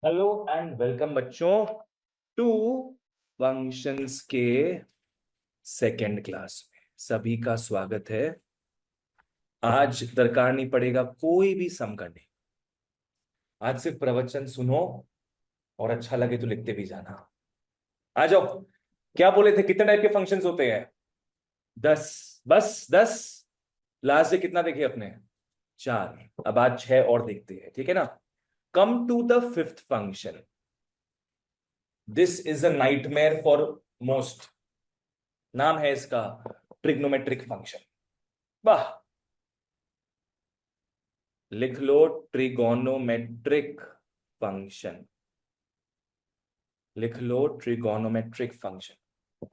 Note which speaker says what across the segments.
Speaker 1: Hello and welcome बच्चों two functions के second class में सभी का स्वागत है। आज दरकार नहीं पड़ेगा कोई भी सम करने। आज सिर्फ प्रवचन सुनो और अच्छा लगे तो लिखते भी जाना। आ जाओ। क्या बोले थे, कितने टाइप के फंक्शंस होते हैं? 10। बस 10। लास्ट से कितना देखे अपने? 4। अब आज 6 और देखते हैं, ठीक है ना। Come to the fifth function. This is a nightmare for most. नाम है इसका ट्रिग्नोमेट्रिक फंक्शन। वाह। लिख लो ट्रिगोनोमेट्रिक फंक्शन। लिख लो ट्रिगोनोमेट्रिक फंक्शन।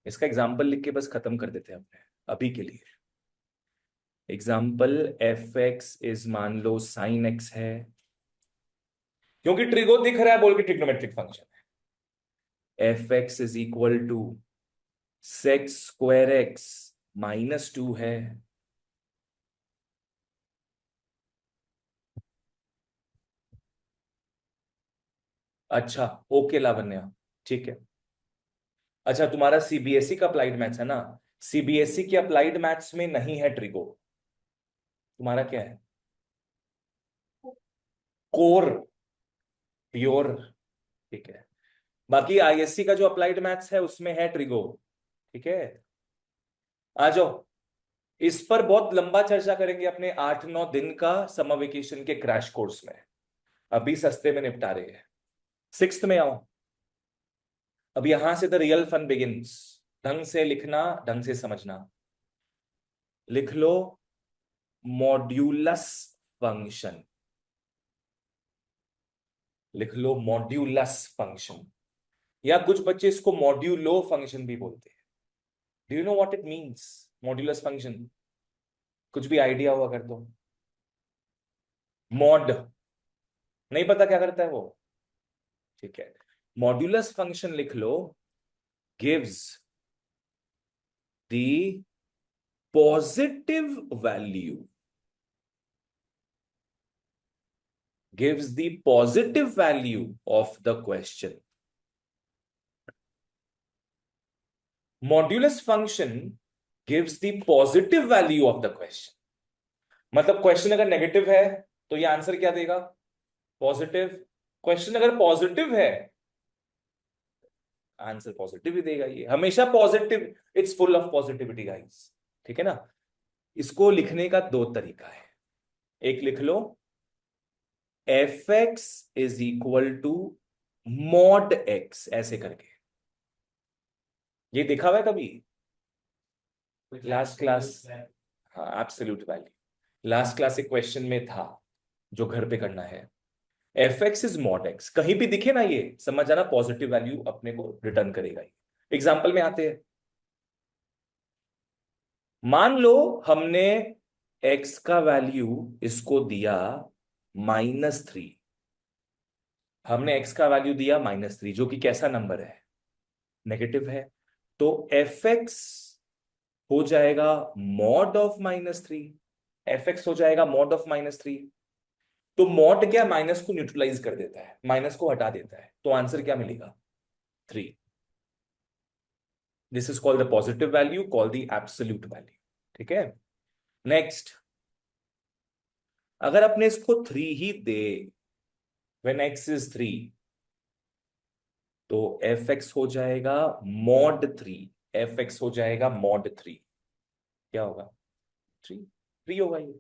Speaker 1: इसका एग्जाम्पल लिख के बस खत्म कर देते हैं अपने अभी के लिए। एग्जाम्पल एफ एक्स इज, मान लो साइन एक्स है, क्योंकि ट्रिगो दिख रहा है बोल के ट्रिग्नोमेट्रिक फंक्शन है। F x is equal to sec square x -2 है। अच्छा, ओके लावण्या, ठीक है। अच्छा, तुम्हारा सीबीएसई का अप्लाइड मैथ्स है ना। सीबीएसई के अप्लाइड मैथ्स में नहीं है ट्रिगो। तुम्हारा क्या है? कोर, प्योर, ठीक है। बाकी आईएससी का जो अप्लाइड मैथ्स है उसमें है ट्रिगो, ठीक है। आ जाओ। इस पर बहुत लंबा चर्चा करेंगे अपने 8-9 दिन का समर वेकेशन के क्रैश कोर्स में। अभी सस्ते में निपटा रहे हैं। सिक्स्थ में आओ। अब यहां से द रियल फन बिगिंस। ढंग से लिखना, ढंग से समझना। लिख लो मॉड्यूलस फंक्शन। लिख लो मॉड्यूलस फंक्शन, या कुछ बच्चे इसको मॉड्यूलो फंक्शन भी बोलते हैं। Do you know what it means modulus function? कुछ भी आइडिया हुआ कर दो। मॉड, नहीं पता क्या करता है वो? ठीक है। मॉड्यूलस फंक्शन लिख लो। Gives the positive value, gives the positive value of the question. Modulus function gives the positive value of the question. मतलब क्वेश्चन अगर नेगेटिव है तो ये आंसर क्या देगा? पॉजिटिव। क्वेश्चन अगर पॉजिटिव है, आंसर पॉजिटिव ही देगा। ये हमेशा positive, it's full of positivity guys, ठीक है ना। इसको लिखने का दो तरीका है। एक लिख लो f x is equal to mod x, ऐसे करके। ये देखा हुआ है कभी लास्ट क्लास? हाँ, एब्सोल्यूट वैल्यू लास्ट क्लास एक क्वेश्चन में था जो घर पे करना है। F x is mod x, कहीं भी दिखे ना ये समझ जाना पॉजिटिव वैल्यू अपने को रिटर्न करेगा ये। एग्जाम्पल में आते हैं। मान लो हमने एक्स का वैल्यू इसको दिया -3। हमने एक्स का वैल्यू दिया -3, जो कि कैसा नंबर है? नेगेटिव है। तो एफ एक्स हो जाएगा मॉड ऑफ -3। एफ एक्स हो जाएगा मॉड ऑफ -3। तो मॉड क्या, माइनस को न्यूट्रलाइज कर देता है, माइनस को हटा देता है, तो आंसर क्या मिलेगा? 3। This is called the positive value, call the absolute value, ठीक है। नेक्स्ट, अगर अपने इसको 3 ही दे, व्हेन एक्स इज 3, तो एफ एक्स हो जाएगा मॉड 3। एफ एक्स हो जाएगा मॉड 3। क्या होगा? 3। 3 होगा ये।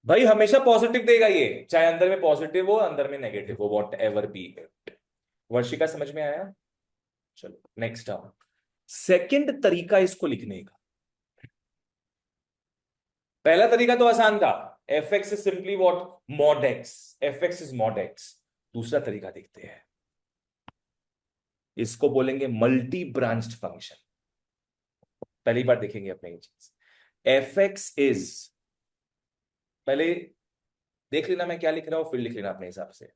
Speaker 1: भाई हमेशा पॉजिटिव देगा ये, चाहे अंदर में पॉजिटिव हो अंदर में नेगेटिव हो, what ever be it. Varshika समझ में आया? चलो नेक्स्ट आओ। सेकंड तरीका इसको लिखने का। पहला तरीका तो आसान था, F x is simply what, mod x. F x is mod x. दूसरा तरीका देखते हैं। इसको बोलेंगे मल्टी ब्रांच्ड फंक्शन। पहली बार देखेंगे अपने ये चीज। एफ एक्स इज, पहले देख लेना मैं क्या लिख रहा हूं, फिर लिख लेना अपने हिसाब से।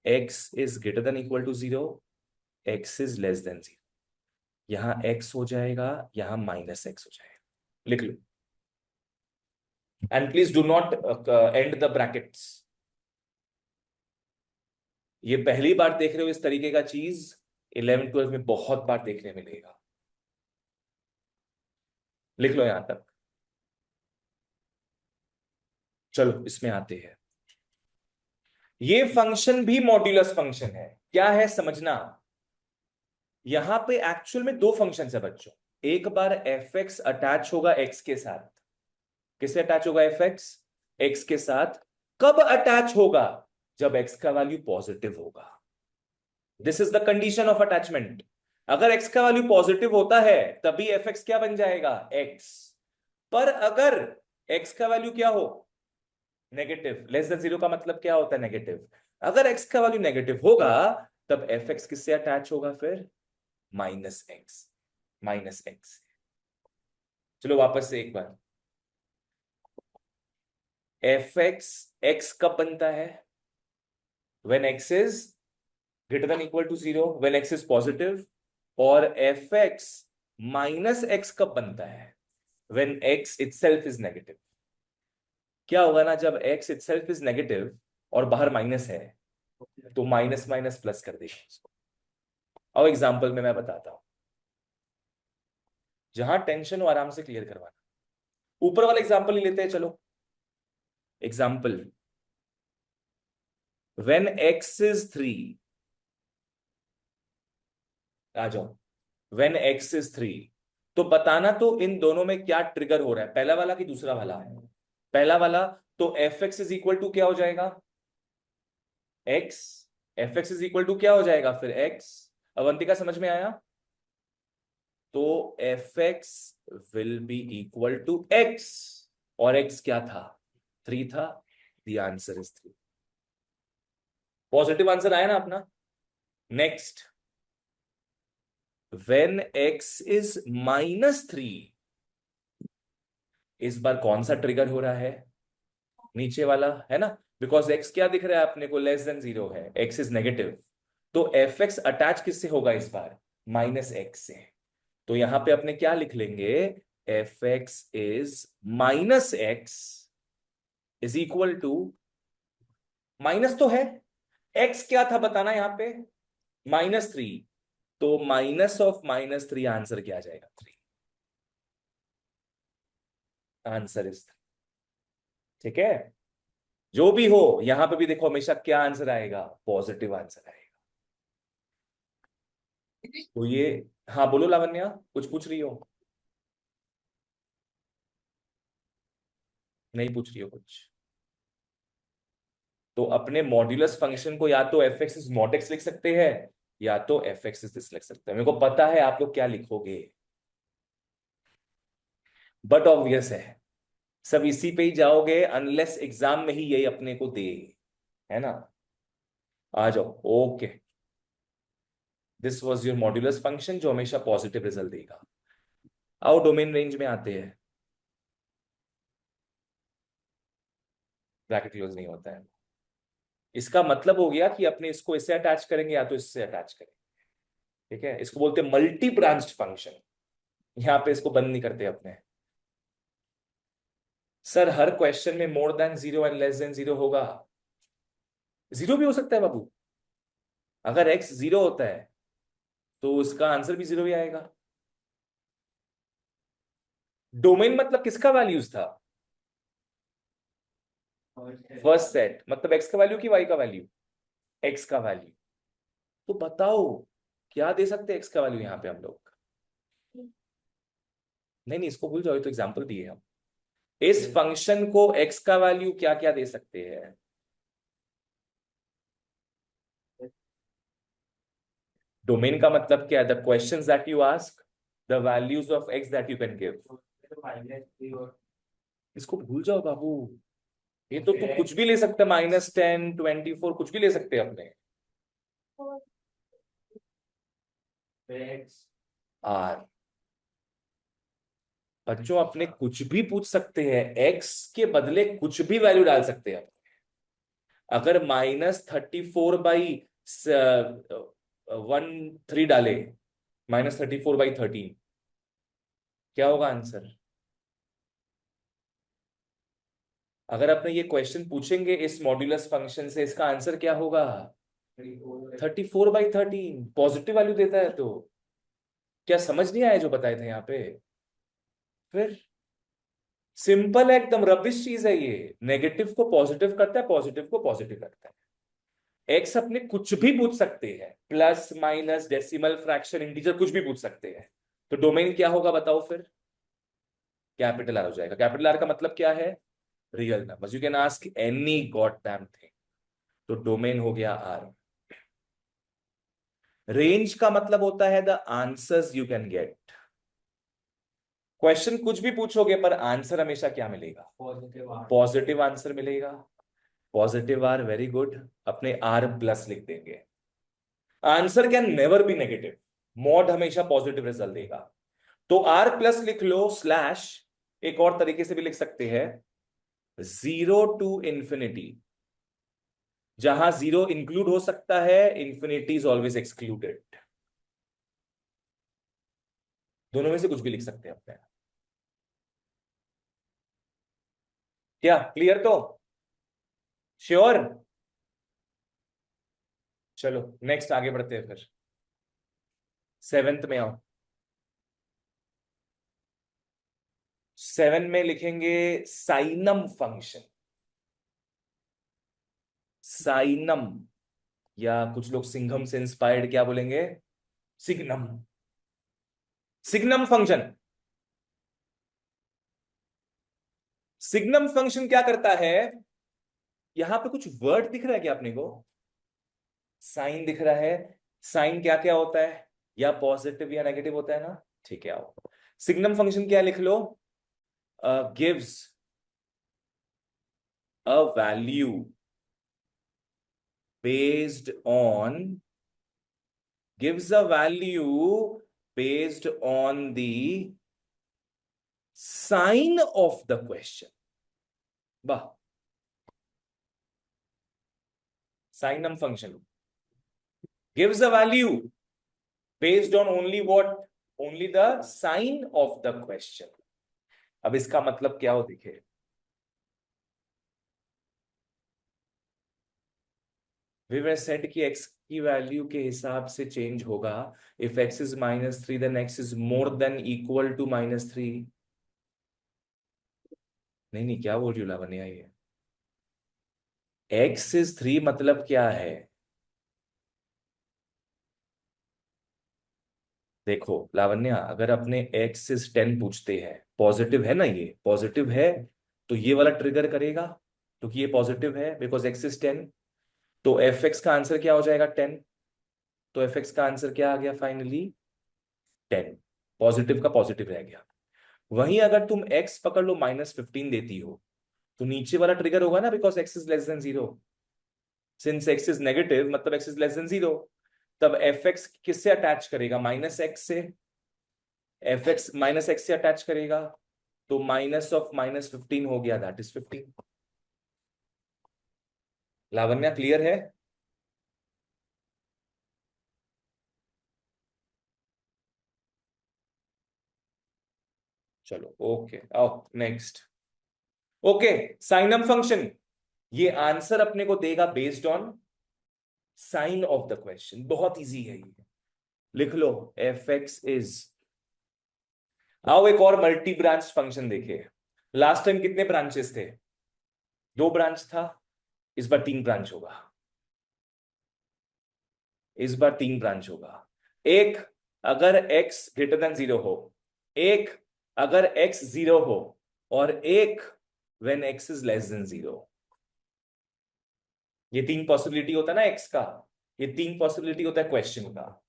Speaker 1: X is greater than equal to 0, x is less than 0। यहां एक्स हो जाएगा, यहां -x हो जाएगा। लिख लो। And please do not end the brackets. ये पहली बार देख रहे हो इस तरीके का चीज, 11th 12th में बहुत बार देखने मिलेगा। लिख लो यहां तक। चलो इसमें आते हैं। ये फंक्शन भी मॉड्यूलस फंक्शन है। क्या है समझना, यहां पे एक्चुअल में दो फंक्शन है बच्चों। एक बार एफ एक्स अटैच होगा एक्स के साथ। किससे अटैच होगा एफ एक्स? एक्स के साथ। कब अटैच होगा? जब एक्स का वैल्यू पॉजिटिव होगा। This is the condition of attachment. अगर एक्स का वैल्यू पॉजिटिव होता है तभी एफ एक्स क्या बन जाएगा? एक्स। पर अगर एक्स का वैल्यू क्या हो? नेगेटिव। लेस देन जीरो का मतलब क्या होता है? नेगेटिव। अगर एक्स का वैल्यू नेगेटिव होगा तब एफ एक्स किससे अटैच होगा फिर? Minus x. Minus x. चलो वापस से एक बार। एफ एक्स एक्स कब बनता है? When x is greater than equal to zero, when x is positive. और एफ एक्स माइनस एक्स कब बनता है? When x itself is negative. क्या होगा ना, जब एक्स इटसेल्फ इज नेगेटिव और बाहर माइनस है तो माइनस माइनस प्लस कर देगा उसको। और एग्जाम्पल में मैं बताता हूं, जहां टेंशन हो आराम से क्लियर करवाना। ऊपर वाला एग्जाम्पल ही लेते हैं चलो। Example, when x is three. आ जाओ। When x is three. तो बताना तो इन दोनों में क्या ट्रिगर हो रहा है, पहला वाला कि दूसरा वाला? पहला वाला। तो f x is equal to क्या हो जाएगा? X. F x is equal to क्या हो जाएगा फिर? एक्स। अवंतिका समझ में आया? तो f x will be equal to x. और एक्स क्या था? थ्री था। The answer is three. Positive answer आया ना अपना। Next, when x is minus three. इस बार कौन सा ट्रिगर हो रहा है? नीचे वाला है ना, बिकॉज एक्स क्या दिख रहा है अपने को? लेस देन जीरो है, एक्स इज नेगेटिव। तो एफ एक्स अटैच किससे होगा इस बार? माइनस एक्स से। तो यहां पे अपने क्या लिख लेंगे? F x is minus x is equal to, minus तो है, एक्स क्या था बताना यहां पे? -3। तो माइनस ऑफ -3 आंसर क्या आ जाएगा? 3। आंसर इज, ठीक है। जो भी हो यहां पे भी देखो हमेशा क्या आंसर आएगा? पॉजिटिव आंसर आएगा। तो ये, हाँ बोलो लावण्या, कुछ पूछ रही हो? नहीं पूछ रही हो कुछ? तो अपने मॉड्यूलस फंक्शन को या तो f x is mod x लिख सकते हैं, या तो एफ एक्स इज दिस लिख सकते हैं। मेरे को पता है आप लोग क्या लिखोगे, बट ऑब्वियस है सब इसी पे ही जाओगे अनलेस एग्जाम में ही यही अपने को दे, है ना। आ जाओ। Okay, this was your modulus function जो हमेशा पॉजिटिव रिजल्ट देगा। आओ डोमेन रेंज में आते हैं। ब्रैकेट क्लोज नहीं होता है। इसका मतलब हो गया कि अपने इसको इससे अटैच करेंगे या तो इससे अटैच करेंगे। ठीक है, इसको बोलते हैं मल्टी ब्रांच्ड फंक्शन। यहां पे इसको बंद नहीं करते अपने। सर हर क्वेश्चन में more than zero and less than zero होगा? जीरो भी हो सकता है बाबू। अगर एक्स जीरो होता है तो उसका आंसर भी जीरो ही आएगा। डोमेन मतलब किसका वैल्यूज था? फर्स्ट सेट मतलब एक्स का वैल्यू कि वाई का वैल्यू? एक्स का वैल्यू। तो बताओ क्या दे सकते हैं एक्स का वैल्यू यहां पे हम लोग? नहीं नहीं, इसको भूल जाओ, ये तो एग्जांपल दिए हम। इस फंक्शन को एक्स का वैल्यू क्या क्या दे सकते हैं? डोमेन का मतलब क्या है? The questions that you ask, the values of x that you can give. इसको भूल जाओ बाबू। ये तो तू कुछ भी ले सकते, -10 24 कुछ भी ले सकते हैं अपने। आर। बच्चों अपने कुछ भी पूछ सकते हैं, एक्स के बदले कुछ भी वैल्यू डाल सकते हैं। अगर -34/13 डाले, -34/13, क्या होगा आंसर? अगर अपने ये क्वेश्चन पूछेंगे इस मॉड्यूलस फंक्शन से, इसका आंसर क्या होगा? 34/13 पॉजिटिव वैल्यू देता है। तो क्या समझ नहीं आया जो बताए थे यहाँ पे? फिर सिंपल है, एकदम रबिश चीज है ये। नेगेटिव को पॉजिटिव करता है, पॉजिटिव को पॉजिटिव करता है। एक्स अपने कुछ भी पूछ सकते हैं, plus minus decimal fraction integer कुछ भी पूछ सकते हैं। तो डोमेन क्या होगा बताओ फिर? कैपिटल आर हो जाएगा। कैपिटल आर का मतलब क्या है? Real numbers. You can ask any god damn thing. तो डोमेन हो गया आर। रेंज का मतलब होता है the answers you can get. Question कुछ भी पूछोगे पर आंसर हमेशा क्या मिलेगा? पॉजिटिव आंसर मिलेगा। Positive R, very good. अपने आर प्लस लिख देंगे। Answer can never be negative. Mod हमेशा पॉजिटिव रिजल्ट देगा। तो आर प्लस लिख लो स्लैश। एक और तरीके से भी लिख सकते हैं, 0 to infinity। जहां जीरो इंक्लूड हो सकता है, इंफिनिटी इज ऑलवेज एक्सक्लूडेड। दोनों में से कुछ भी लिख सकते हैं अपने। क्या क्लियर? तो श्योर? चलो नेक्स्ट आगे बढ़ते हैं फिर। सेवेंथ में आओ। 7 में लिखेंगे साइनम फंक्शन। साइनम, या कुछ लोग सिंघम से इंस्पायर्ड क्या बोलेंगे? Signum. Signum function. Signum function क्या करता है? यहां पे कुछ वर्ड दिख रहा है क्या अपने को? साइन दिख रहा है। साइन क्या क्या होता है? या पॉजिटिव या नेगेटिव होता है ना। ठीक है, आओ। सिग्नम फंक्शन क्या लिख लो? Gives a value based on gives a value based on the sign of the question. वाह। signum function gives a value based on only what? Only the sign of the question. अब इसका मतलब क्या हो देखिए। we were said कि x की value के हिसाब से चेंज होगा। if x is -3 then x is more than equal to -3। नहीं नहीं, क्या बोल रही हो लावण्या ये? x is 3 मतलब क्या है? देखो लावण्या, अगर अपने x इज 10 पूछते हैं, पॉजिटिव है ना, ये पॉजिटिव है, तो ये वाला ट्रिगर करेगा क्योंकि ये पॉजिटिव है, बिकॉज x इज 10। तो एफ एक्स का आंसर क्या हो जाएगा? 10। तो एफ एक्स का आंसर क्या आ गया फाइनली? 10। पॉजिटिव का पॉजिटिव रह गया। वहीं अगर तुम x पकड़ लो -15 देती हो, तो नीचे वाला ट्रिगर होगा ना, because x is less than 0। Since x is negative मतलब x इज लेस देन 0। तब एफ एक्स किससे अटैच करेगा? -x से। एफ एक्स -x से अटैच करेगा, तो माइनस ऑफ -15 हो गया, दैट इज 15। लावण्या क्लियर है? चलो ओके, आओ नेक्स्ट। ओके, साइनम फंक्शन ये आंसर अपने को देगा based on sign of the question. बहुत इजी है ये, लिख लो एफ एक्स इज। आओ एक और मल्टी ब्रांच फंक्शन देखे। लास्ट टाइम कितने ब्रांचेस थे? 2 ब्रांच था। इस बार 3 ब्रांच होगा। इस बार 3 ब्रांच होगा। एक, अगर x ग्रेटर देन 0 हो। एक, अगर x 0 हो। और एक, when x is less than 0। ये 3 पॉसिबिलिटी होता है ना x का। ये 3 पॉसिबिलिटी होता है क्वेश्चन का।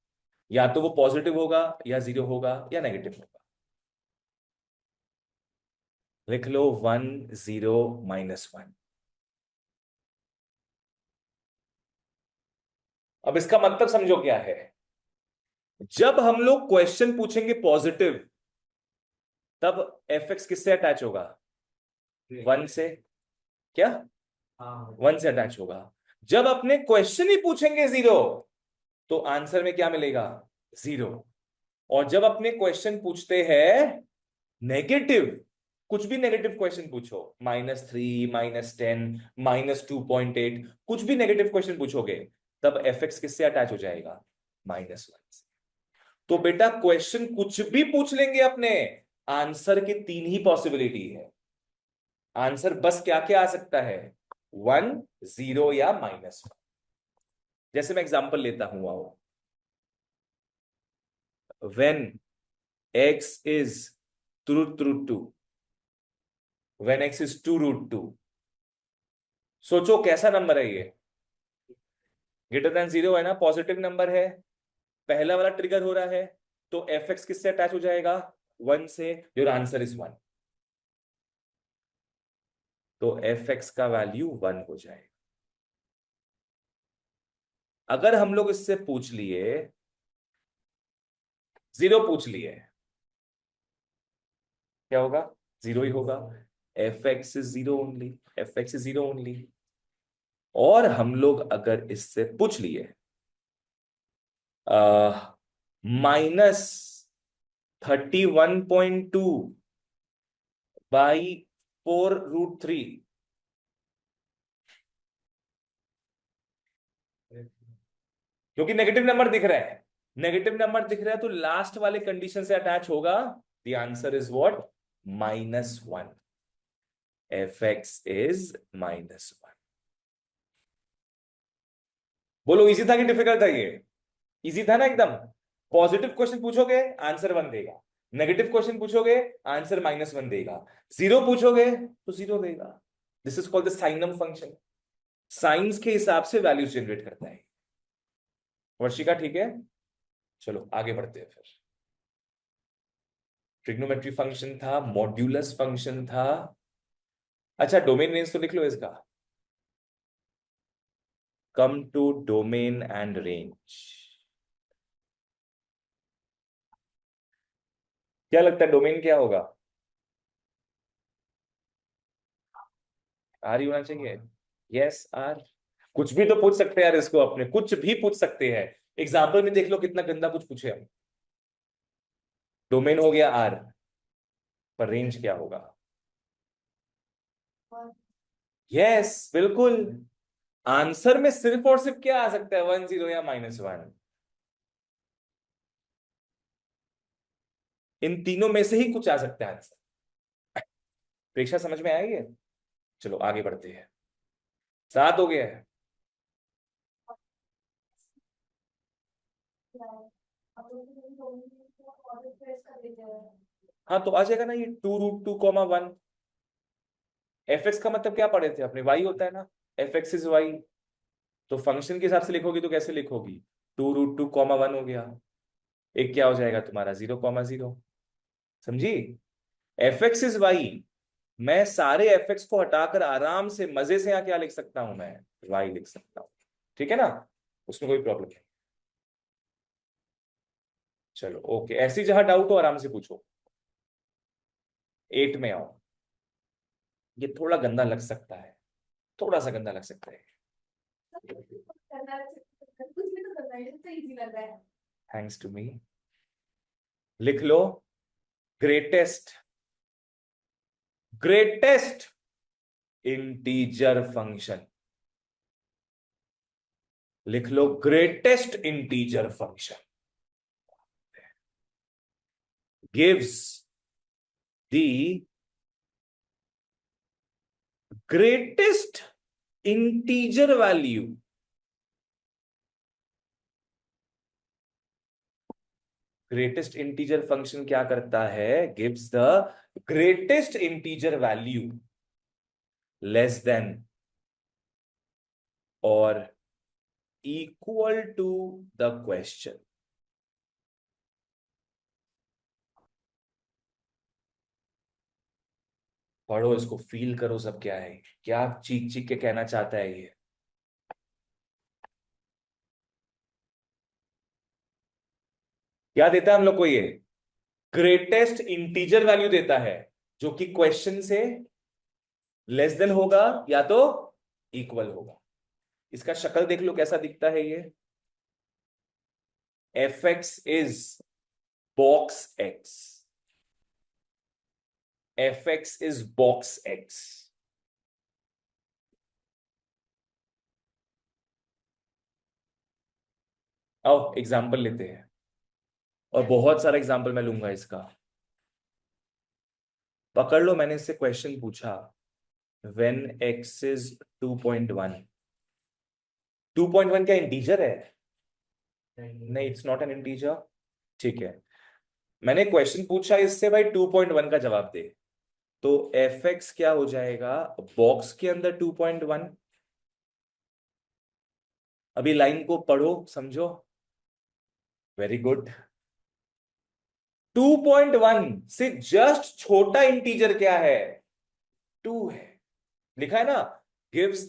Speaker 1: या तो वो पॉजिटिव होगा, या 0 होगा, या नेगेटिव होगा। लिख लो 1 0 -1। अब इसका मतलब समझो क्या है। जब हम लोग क्वेश्चन पूछेंगे पॉजिटिव, तब एफ एक्स किससे अटैच होगा? 1 से। क्या? 1 से अटैच होगा। जब अपने क्वेश्चन ही पूछेंगे 0, तो आंसर में क्या मिलेगा? 0। और जब अपने क्वेश्चन पूछते हैं नेगेटिव, कुछ भी नेगेटिव क्वेश्चन पूछो, -3, -10, -2.8, कुछ भी नेगेटिव क्वेश्चन पूछोगे, तब एफ एक्स किससे अटैच हो जाएगा? -1 से। तो बेटा क्वेश्चन कुछ भी पूछ लेंगे अपने, आंसर की 3 ही पॉसिबिलिटी है। आंसर बस क्या क्या आ सकता है? 1, 0 या -1। जैसे मैं एग्जांपल लेता हूं, आओ। When x is √2, when x is 2√2, सोचो कैसा नंबर है ये? ग्रेटर देन 0 है ना, पॉजिटिव नंबर है, पहला वाला ट्रिगर हो रहा है, तो एफ एक्स किससे अटैच हो जाएगा? 1 से। Your answer is 1। तो एफ एक्स का वैल्यू 1 हो जाएगा। अगर हम लोग इससे पूछ लिए, 0 पूछ लिए, क्या होगा? 0 ही होगा। F x is 0 only, F x is 0 only. और हम लोग अगर इससे पूछ लिए -31.2 बाई 4√3, क्योंकि नेगेटिव नंबर दिख रहा है, नेगेटिव नंबर दिख रहा है तो लास्ट वाले कंडीशन से अटैच होगा। The answer is what? -1। F x is -1। बोलो इजी था कि डिफिकल्ट था ये? इजी था ना एकदम। पॉजिटिव क्वेश्चन पूछोगे आंसर 1 देगा, नेगेटिव क्वेश्चन पूछोगे आंसर -1 देगा, 0 पूछोगे तो 0 देगा। This is called the साइनम function. Science के हिसाब से वैल्यूज जनरेट करता है। वर्षिका ठीक है? चलो आगे बढ़ते हैं फिर। ट्रिग्नोमेट्री फंक्शन था, मॉड्यूलस फंक्शन था। अच्छा डोमेन रेंज तो लिख लो इसका। Come to domain and range. क्या लगता है डोमेन क्या होगा? आर ही होना चाहिए। Yes R. कुछ भी तो पूछ सकते हैं यार इसको, अपने कुछ भी पूछ सकते हैं। एग्जाम्पल में देख लो कितना गंदा कुछ पूछे हम। डोमेन हो गया आर, पर रेंज क्या होगा? यस बिल्कुल। आंसर में सिर्फ और सिर्फ क्या आ सकता है? 1, 0 या -1। इन तीनों में से ही कुछ आ सकता है आंसर। प्रेक्षा समझ में आएगी? चलो आगे बढ़ते हैं। 7 हो गया है। हाँ तो आ जाएगा ना ये 2√2, 1। एफ एक्स का मतलब क्या पढ़े थे अपने? वाई होता है ना, एफ एक्स इज वाई। तो फंक्शन के हिसाब से लिखोगी तो कैसे लिखोगी? 2√2, 1 हो गया। एक क्या हो जाएगा तुम्हारा? 0, 0। समझी? F x is y. मैं सारे एफ एक्स को हटाकर आराम से मजे से यहाँ क्या लिख सकता हूं? मैं वाई लिख सकता हूं। ठीक है ना? उसमें कोई प्रॉब्लम नहीं। चलो ओके, ऐसी जहां डाउट हो आराम से पूछो। 8 में आओ। ये थोड़ा गंदा लग सकता है, थोड़ा सा गंदा लग सकता है। Thanks to me. लिख लो ग्रेटेस्ट, ग्रेटेस्ट इंटीजर फंक्शन। लिख लो greatest integer function gives the greatest integer value. Greatest integer function क्या करता है? Gives the greatest integer value less than और इक्वल टू द क्वेश्चन। पढ़ो इसको, फील करो सब क्या है, क्या चीख चीख के कहना चाहता है ये। क्या देता है हम लोग को ये? ग्रेटेस्ट इंटीजर वैल्यू देता है, जो कि क्वेश्चन से लेस देन होगा या तो इक्वल होगा। इसका शक्ल देख लो कैसा दिखता है ये। F x is box x, fx is box x. आओ एग्जाम्पल लेते हैं, और बहुत सारा एग्जाम्पल मैं लूंगा इसका। पकड़ लो, मैंने इससे क्वेश्चन पूछा, when x is 2.1, 2.1 क्या इंटीजर है? नहीं, इट्स नॉट एन इंटीजर। ठीक है, मैंने क्वेश्चन पूछा इससे भाई 2.1 का जवाब दे, तो एफ एक्स क्या हो जाएगा बॉक्स के अंदर 2.1। अभी लाइन को पढ़ो समझो, वेरी गुड। 2.1 से जस्ट छोटा इंटीजर क्या है? 2 है, लिखा है ना, gives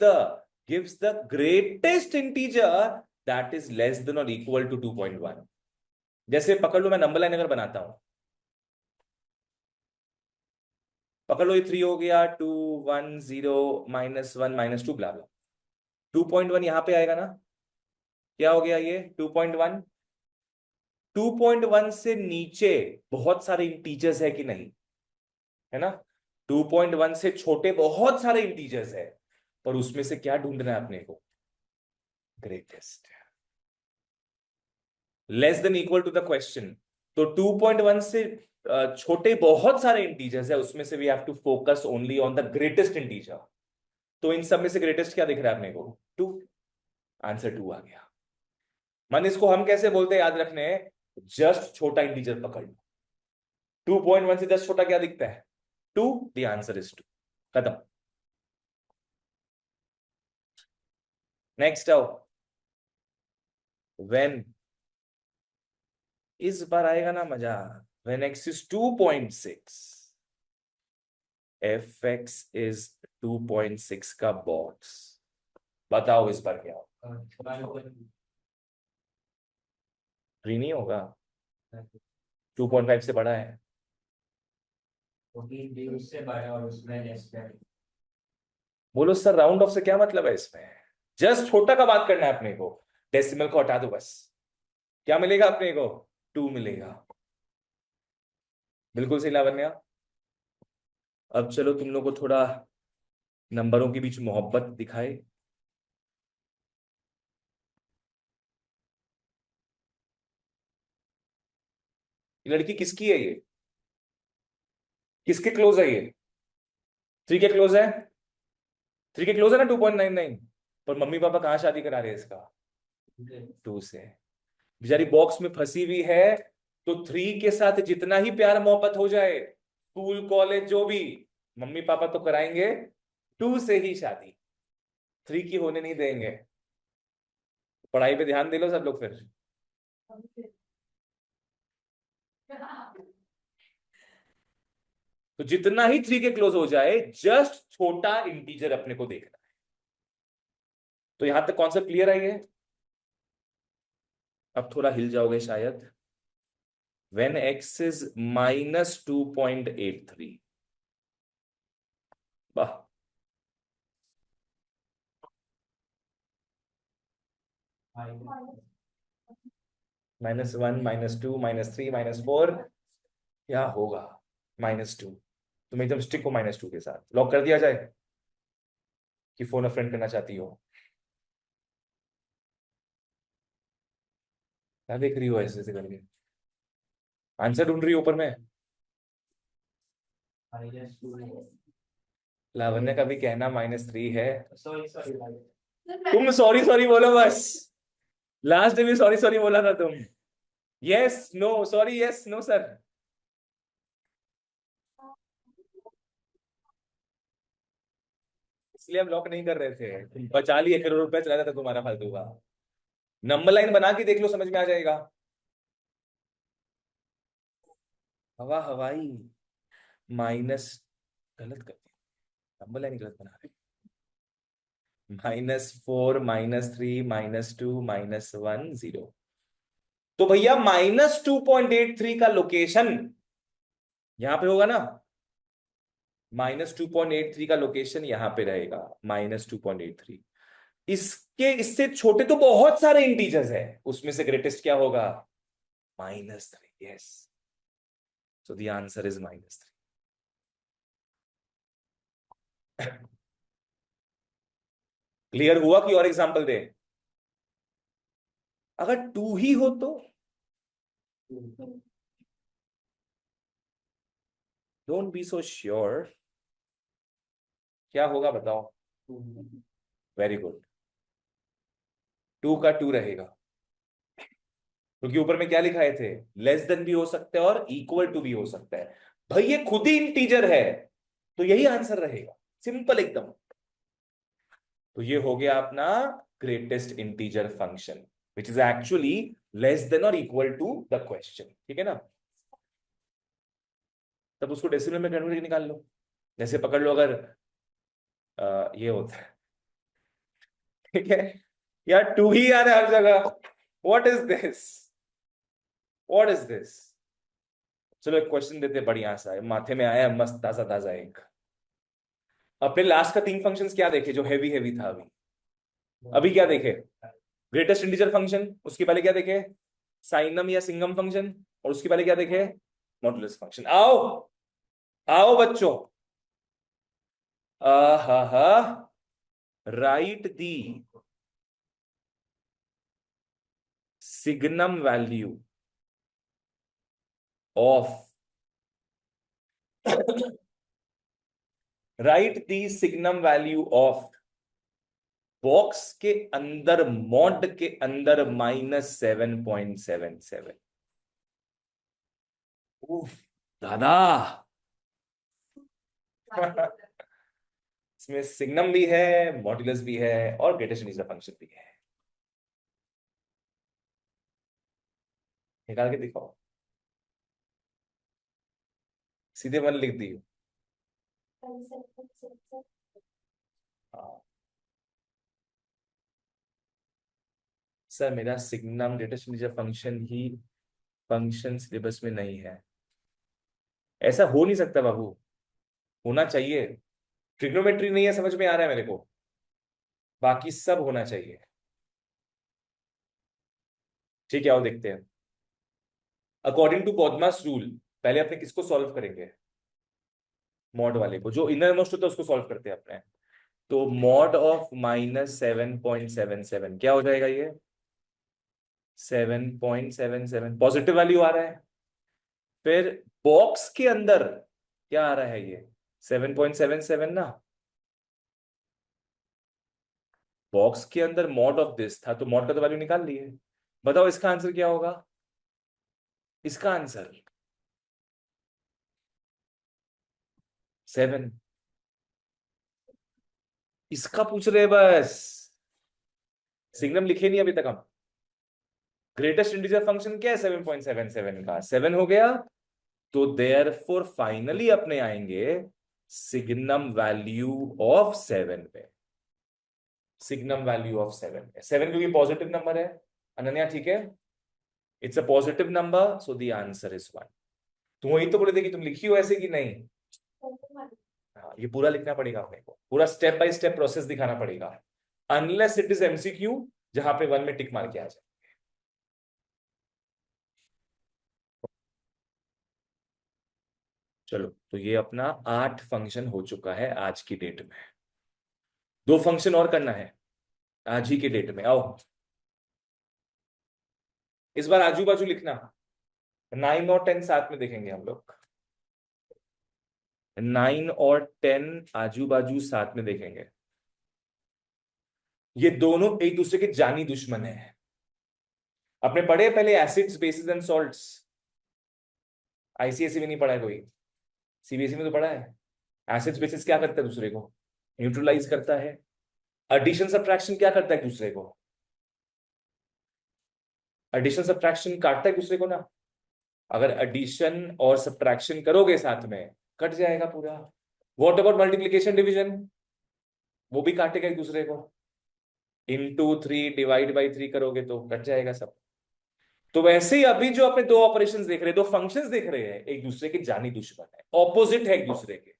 Speaker 1: the greatest integer that is less than और इक्वल टू 2.1। जैसे पकड़ लो, मैं नंबर लाइन अगर बनाता हूं, पकड़ लो, ये 3 हो गया, 2 1 0 -1 -2 ब्ला ब्ला, 2.1 यहां पे आएगा ना। क्या हो गया ये 2.1? 2.1 से नीचे बहुत सारे इंटीजर्स है कि नहीं, है ना? 2.1 से छोटे बहुत सारे इंटीजर्स है, पर उसमें से क्या ढूंढना है अपने को? Greatest, less than equal to the question. तो 2.1 से छोटे बहुत सारे इंटीजर्स है, उसमें से we have to focus only on the greatest integer. तो इन सब में से ग्रेटेस्ट क्या दिख रहा है अपने को? 2। आंसर 2 आ गया। मान इसको हम कैसे बोलते हैं याद रखने, जस्ट छोटा इंटीजर पकड़ लो। 2.1 से जस्ट छोटा क्या दिखता है? 2। The answer is 2। खत्म। नेक्स्ट आओ, व्हेन, इस बार आएगा ना मजा। When x is 2.6, fx is 2.6 का बॉक्स। बताओ इस बार क्या होगा? 3 नहीं होगा, 2.5 से बड़ा है। उससे बड़ा और उसमें लेस है। बोलो सर, राउंड ऑफ से क्या मतलब है इसमें? जस्ट छोटा का बात करना है अपने को, डेसिमल को हटा दो बस। क्या मिलेगा अपने को? 2 मिलेगा। बिल्कुल सही लावण्या। अब चलो तुम लोग को थोड़ा नंबरों के बीच मोहब्बत दिखाए। ये लड़की किसकी है? ये किसके क्लोज है? ये 3 के क्लोज है। 3 के क्लोज है ना 2.99। पर मम्मी पापा कहाँ शादी करा रहे हैं इसका? 2 से। बेचारी बॉक्स में फंसी हुई है, तो 3 के साथ जितना ही प्यार मोहब्बत हो जाए, स्कूल कॉलेज जो भी, मम्मी पापा तो कराएंगे 2 से ही शादी, 3 की होने नहीं देंगे। पढ़ाई पे ध्यान दे लो सब लोग फिर। तो जितना ही 3 के क्लोज हो जाए, जस्ट छोटा इंटीजर अपने को देखना है। तो यहां तक कॉन्सेप्ट क्लियर है ये? अब थोड़ा हिल जाओगे शायद। When x is -2.83, वाह, -1 -2 -3 -4 क्या होगा? -2। तुम एकदम स्टिक हो -2 के साथ, लॉक कर दिया जाए कि फोन फ्रेंड करना चाहती हो? क्या देख रही हो ऐसे ऐसे करके? आंसर ढूंढ रही हो ऊपर में? लावण्य का भी कहना -3 है। तुम सॉरी सॉरी बोलो बस। लास्ट में सॉरी सॉरी बोला था तुम। Yes no sorry, yes no sir. इसलिए हम लॉक नहीं कर रहे थे, तुम बचा लिए, करोड़ रुपया चला जाता तुम्हारा फालतू का। नंबर लाइन बना के देख लो, समझ में आ जाएगा। हवा हवाई माइनस, गलत कर दिया, नंबर लाइन गलत बना रहे। -4 -3 -2 -1 0। तो भैया -2.83 का लोकेशन यहां पे होगा ना, -2.83 का लोकेशन यहां पे रहेगा, -2.83। इसके इससे छोटे तो बहुत सारे इंटीजर्स है, उसमें से ग्रेटेस्ट क्या होगा? -3। Yes, so the answer is -3। Clear हुआ कि और एग्जांपल दे? अगर टू ही हो तो डोंट बी सो श्योर। क्या होगा बताओ? वेरी गुड, टू का टू रहेगा, क्योंकि ऊपर में क्या लिखाए थे? लेस देन भी हो सकता है और इक्वल टू भी हो सकता है। भाई ये खुद ही इंटीजर है, तो यही आंसर रहेगा, सिंपल एकदम। तो ये हो गया अपना greatest integer function, which is actually less than और इक्वल टू द क्वेश्चन, ठीक है ना? तब उसको डेसिमल में कन्वर्ट करके निकाल लो। जैसे पकड़ लो, अगर ये होता है, ठीक है यार, टू ही आ रहा है हर जगह, what is this, what is this? चलो एक क्वेश्चन देते हैं, बढ़िया सा माथे में आया मस्त ताजा ताजा एक। अपने लास्ट का तीन फंक्शंस क्या देखे जो हैवी हैवी था अभी? अभी क्या देखे? ग्रेटेस्ट इंटीजर फंक्शन, उसके पहले क्या देखे? साइनम या सिंगम फंक्शन, और उसके पहले क्या देखे? Modulus function. आओ, आओ बच्चों, हा हा, right the signum value of, right the signum value of box के अंदर, मॉड के अंदर -7.77। उफ, दादा। इसमें सिग्नम भी है, मॉड्यूलस भी है, और ग्रेटेस्ट इंटीजर फंक्शन भी है। निकाल के दिखाओ, सीधे मन लिख दी। हाँ सर, मेरा सिग्नम ग्रेटेस्ट इंटीजर फंक्शन ही फंक्शन सिलेबस में नहीं है। ऐसा हो नहीं सकता बाबू, होना चाहिए। ट्रिग्नोमेट्री नहीं है, समझ में आ रहा है मेरे को, बाकी सब होना चाहिए। ठीक है, आओ देखते हैं। अकॉर्डिंग टू पॉडमास रूल, पहले अपने किसको सॉल्व करेंगे? मॉड वाले को, जो इनर मोस्ट होता है उसको सॉल्व करते हैं अपने। तो मॉड ऑफ -7.77 क्या हो जाएगा ये? 7.77 पॉजिटिव वैल्यू आ रहा है। फिर बॉक्स के अंदर क्या आ रहा है ये? 7.77 ना। बॉक्स के अंदर मॉड ऑफ दिस था, तो मॉड का तो वैल्यू निकाल लिए। बताओ इसका आंसर क्या होगा? इसका आंसर 7। इसका पूछ रहे हैं बस, सिग्नम लिखे नहीं अभी तक हम। ग्रेटेस्ट इंटीजर फंक्शन क्या है? 7.77 का 7 हो गया, तो देयरफॉर फाइनली अपने आएंगे सिग्नम वैल्यू ऑफ 7 पे। सिग्नम वैल्यू ऑफ 7 पे, 7 क्योंकि पॉजिटिव नंबर है अनन्या, ठीक है? It's a positive number, so the answer is 1। तुम वही तो बोले थे कि तुम लिखी हो ऐसे कि नहीं? हाँ, ये पूरा लिखना पड़ेगा अपने को, पूरा स्टेप बाय स्टेप प्रोसेस दिखाना पड़ेगा, अनलेस इट इज एमसीक्यू जहां पे 1 में टिक मार के आ जाए। चलो, तो ये अपना 8 फंक्शन हो चुका है आज की डेट में। 2 फंक्शन और करना है आज ही के डेट में। आओ, इस बार आजू बाजू लिखना, 9 और 10 साथ में देखेंगे हम लोग। 9 और 10 आजू बाजू साथ में देखेंगे। ये दोनों एक दूसरे के जानी दुश्मन है। अपने पढ़े पहले acids bases and salts? ICSE में नहीं पढ़ा है कोई? सीबीएसई में तो पढ़ा है। एसिड्स बेसिस क्या करता है दूसरे को? न्यूट्रलाइज करता है। एडिशन सब्ट्रैक्शन क्या करता है दूसरे को? एडिशन सब्ट्रैक्शन काटता है दूसरे को ना। अगर एडिशन और सब्ट्रैक्शन करोगे साथ में, कट जाएगा पूरा। What about multiplication division? वो भी काटेगा एक दूसरे को। इनटू 3 डिवाइड बाई 3 करोगे तो कट जाएगा सब। तो वैसे ही अभी जो अपने दो ऑपरेशंस देख रहे हैं, दो फंक्शंस देख रहे हैं, एक दूसरे के जानी दुश्मन है, ऑपोजिट है एक दूसरे के।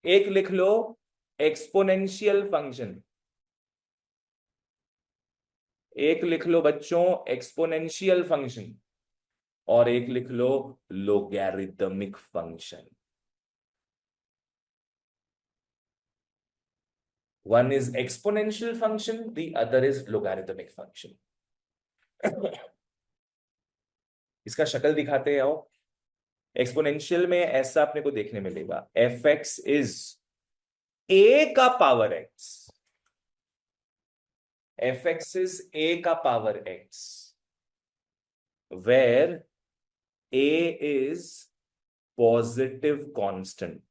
Speaker 1: एक लिख लो एक्सपोनेंशियल फंक्शन, एक लिख लो बच्चों एक्सपोनेंशियल फंक्शन, और एक लिख लो logarithmic function. One is exponential function, the other is logarithmic function. इसका शक्ल दिखाते हैं आओ। एक्सपोनेंशियल में ऐसा अपने को देखने मिलेगा, एफ एक्स इज ए का power x, f x is a का power x, where a is positive constant.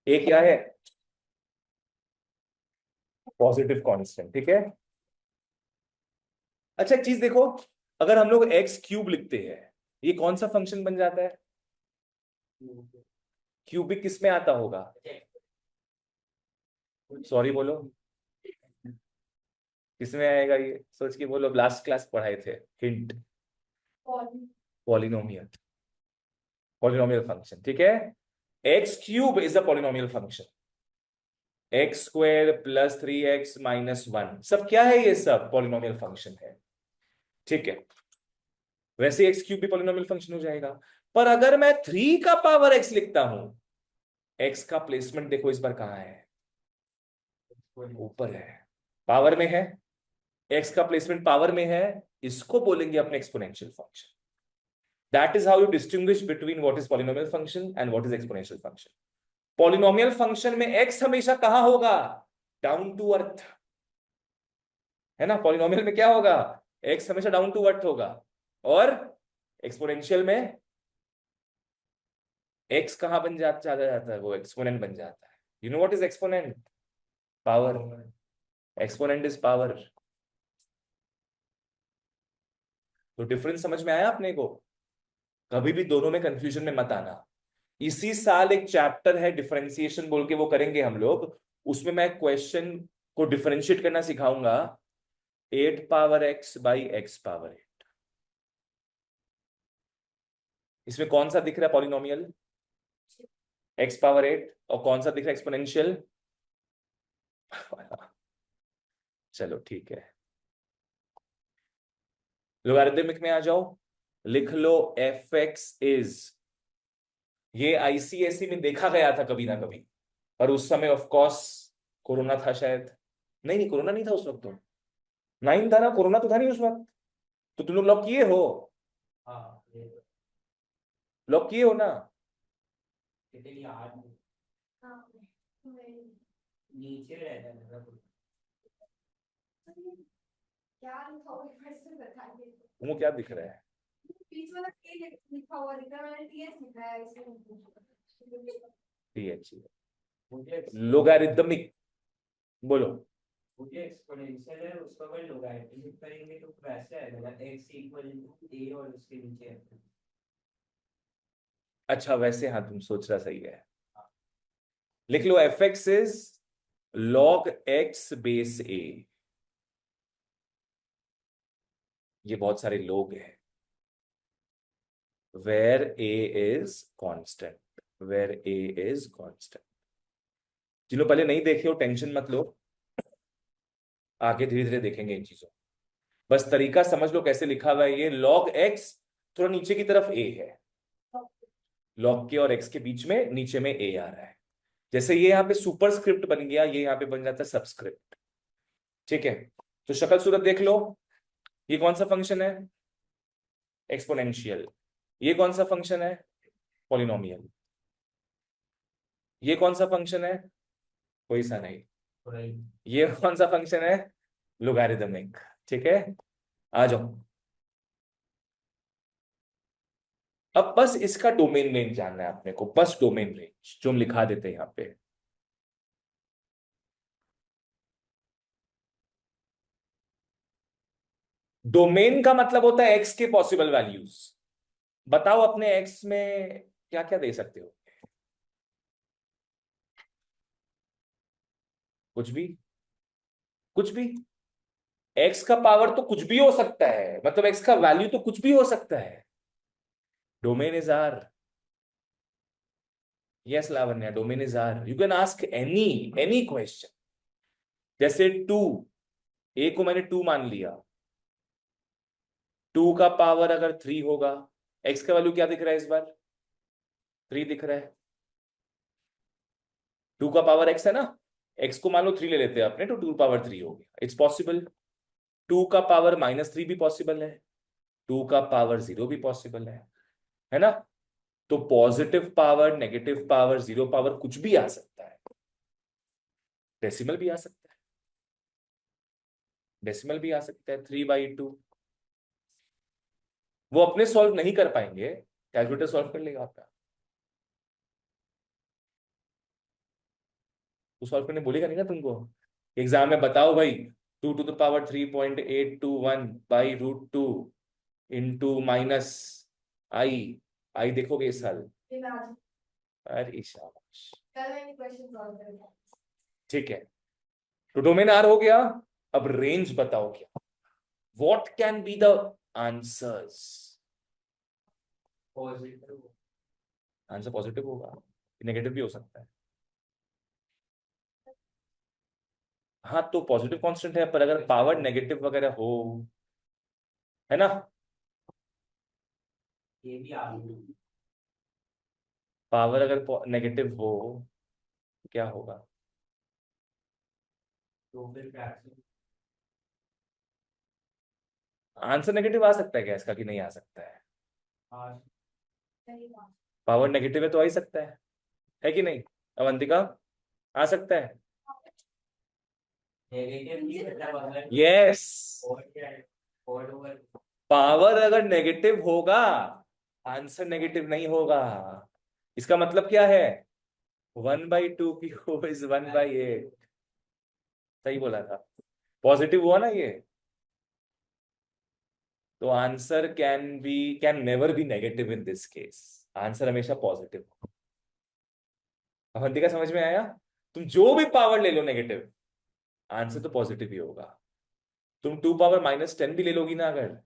Speaker 1: A क्या है? पॉजिटिव कांस्टेंट, ठीक है। अच्छा एक चीज देखो, अगर हम लोग एक्स क्यूब लिखते हैं, ये कौन सा फंक्शन बन जाता है? क्यूबिक किस में आता होगा? सॉरी बोलो, किसमें आएगा ये? सोच के बोलो, लास्ट क्लास पढ़ाए थे, हिंट। पॉलिनोमियल, पॉलिनोमियल फंक्शन, ठीक है। X cube is a polynomial function, x square plus 3x minus 1, सब क्या है? ये सब पॉलिनोमियल फंक्शन है, ठीक है। वैसे एक्स क्यूब भी पॉलिनोमियल फंक्शन हो जाएगा। पर अगर मैं 3 का पावर x लिखता हूं, x का प्लेसमेंट देखो इस बार कहां है? ऊपर है, पावर में है। x का प्लेसमेंट पावर में है, इसको बोलेंगे अपने exponential function. That is how you distinguish between what is polynomial function and what is exponential function. Polynomial function में x हमेशा कहां होगा? डाउन टू अर्थ, है ना। पॉलिनोमियल में क्या होगा? x हमेशा डाउन टू अर्थ होगा। और एक्सपोनेंशियल में x कहां बन जाता जाता है? वो एक्सपोनेंट बन जाता है। You know what is exponent? Power. Exponent is power. तो डिफरेंस समझ में आया अपने को? कभी भी दोनों में कंफ्यूजन में मत आना। इसी साल एक चैप्टर है डिफरेंशिएशन बोल के, वो करेंगे हम लोग। उसमें मैं क्वेश्चन को डिफरेंशिएट करना सिखाऊंगा। 8 power x by x power 8, इसमें कौन सा दिख रहा है पॉलिनोमियल? x power 8। और कौन सा दिख रहा है एक्सपोनेंशियल? चलो ठीक है, लोगारिथमिक में आ जाओ। लिख लो एफ एक्स इज, ये आईसीएसई में देखा गया था कभी ना कभी, पर उस समय ऑफ कोर्स कोरोना था शायद। नहीं नहीं, कोरोना नहीं था उस वक्त तो। 9 था ना, कोरोना तो था नहीं उस वक्त। तो तुम लोग लॉक किए हो?
Speaker 2: हाँ,
Speaker 1: लॉक किए हो ना?
Speaker 2: कितनी याद नहीं। हाँ, नीचे रहता है मतलब। क्या लिखा हुआ है फिर से बताइए।
Speaker 1: वो क्या दिख रहा है?
Speaker 2: बीच वाला के लिखा हुआ दिख रहा है, मैंने टीएस लिखा है इसमें।
Speaker 1: ठीक है,
Speaker 2: मुझे
Speaker 1: लोगारिथमिक बोलो।
Speaker 2: मुझे एक्सपोनेंशियल है, उसका कोई लोगारिथमिक करेंगे तो वैसे आएगा x इक्वल टू a और उसके नीचे f।
Speaker 1: अच्छा वैसे, हाँ तुम सोच रहा सही है। लिख लो f x is log x base a. ये बहुत सारे लोग हैं। Where a is constant, where a is constant. जिन्हों पहले नहीं देखे हो टेंशन मत लो, आगे धीरे धीरे देखेंगे इन चीजों। बस तरीका समझ लो कैसे लिखा हुआ है। ये लॉग एक्स थोड़ा नीचे की तरफ ए है, लॉग के और एक्स के बीच में नीचे में ए आ रहा है। जैसे ये यहाँ पे सुपर स्क्रिप्ट बन गया, ये यहाँ पे बन जाता है सबस्क्रिप्ट, ठीक है। तो शक्ल सूरत देख लो, ये कौन सा फंक्शन है? एक्सपोनेंशियल। ये कौन सा फंक्शन है? पॉलिनोमियल। ये कौन सा फंक्शन है? कोई सा नहीं। ये कौन सा फंक्शन है? लोगारिथमिक, ठीक है। आ जाओ, अब बस इसका डोमेन रेंज जानना है अपने को, बस डोमेन रेंज जो हम लिखा देते हैं यहां पे। डोमेन का मतलब होता है एक्स के पॉसिबल वैल्यूज। बताओ अपने एक्स में क्या क्या दे सकते हो? कुछ भी, कुछ भी। एक्स का पावर तो कुछ भी हो सकता है, मतलब एक्स का वैल्यू तो कुछ भी हो सकता है। Domain is R. Yes Lavanya, domain is R. You can ask any any question. जैसे टू, ए को मैंने टू मान लिया, 2 का पावर अगर 3 होगा, x का वैल्यू क्या दिख रहा है इस बार? 3 दिख रहा है। 2 का पावर x है ना, x को मान लो 3 ले लेते हैं अपने, तो 2 पावर 3 हो गया। It's possible. 2 का पावर -3 भी पॉसिबल है, 2 का पावर 0 भी पॉसिबल है ना? तो positive power, negative power, zero power कुछ भी आ सकता है, डेसिमल भी आ सकता है, डेसिमल भी आ सकता है 3/2। वो अपने सॉल्व नहीं कर पाएंगे, कैलकुलेटर सॉल्व कर लेगा आपका। वो सॉल्व करने बोलेगा नहीं ना तुमको एग्जाम में, बताओ भाई 2 to the power 3.821 by √2 into minus आई। आई देखोगे इस साल? अरे शाबाश, ठीक है। तो डोमेन आर हो गया। अब रेंज बताओ क्या, what can be the answers?
Speaker 2: Positive.
Speaker 1: Answer positive होगा, नेगेटिव भी हो सकता है। हाँ तो पॉजिटिव कांस्टेंट है, पर अगर पावर नेगेटिव वगैरह हो, है ना?
Speaker 2: ये भी आ गई।
Speaker 1: पावर अगर नेगेटिव हो, क्या होगा?
Speaker 2: तो फिर फ्रैक्शन।
Speaker 1: आंसर नेगेटिव आ सकता है क्या इसका, कि नहीं आ सकता है?
Speaker 2: हाँ।
Speaker 1: पावर नेगेटिव है तो आ ही सकता है कि नहीं अवंतिका? आ सकता है।
Speaker 2: नेगेटिव नहीं मतलब अगर
Speaker 1: यस,
Speaker 2: ओड ओवर।
Speaker 1: पावर अगर नेगेटिव होगा, आंसर नेगेटिव नहीं होगा। इसका मतलब क्या है? 1/2 की हो इज 1/8। सही बोला था, पॉजिटिव हुआ ना ये, तो answer can never be negative in this case. Answer हमेशा पॉजिटिव। अवंतिका समझ में आया? तुम जो भी पावर ले लो नेगेटिव, आंसर तो पॉजिटिव ही होगा। तुम 2 पावर -10 भी ले लोगी ना अगर,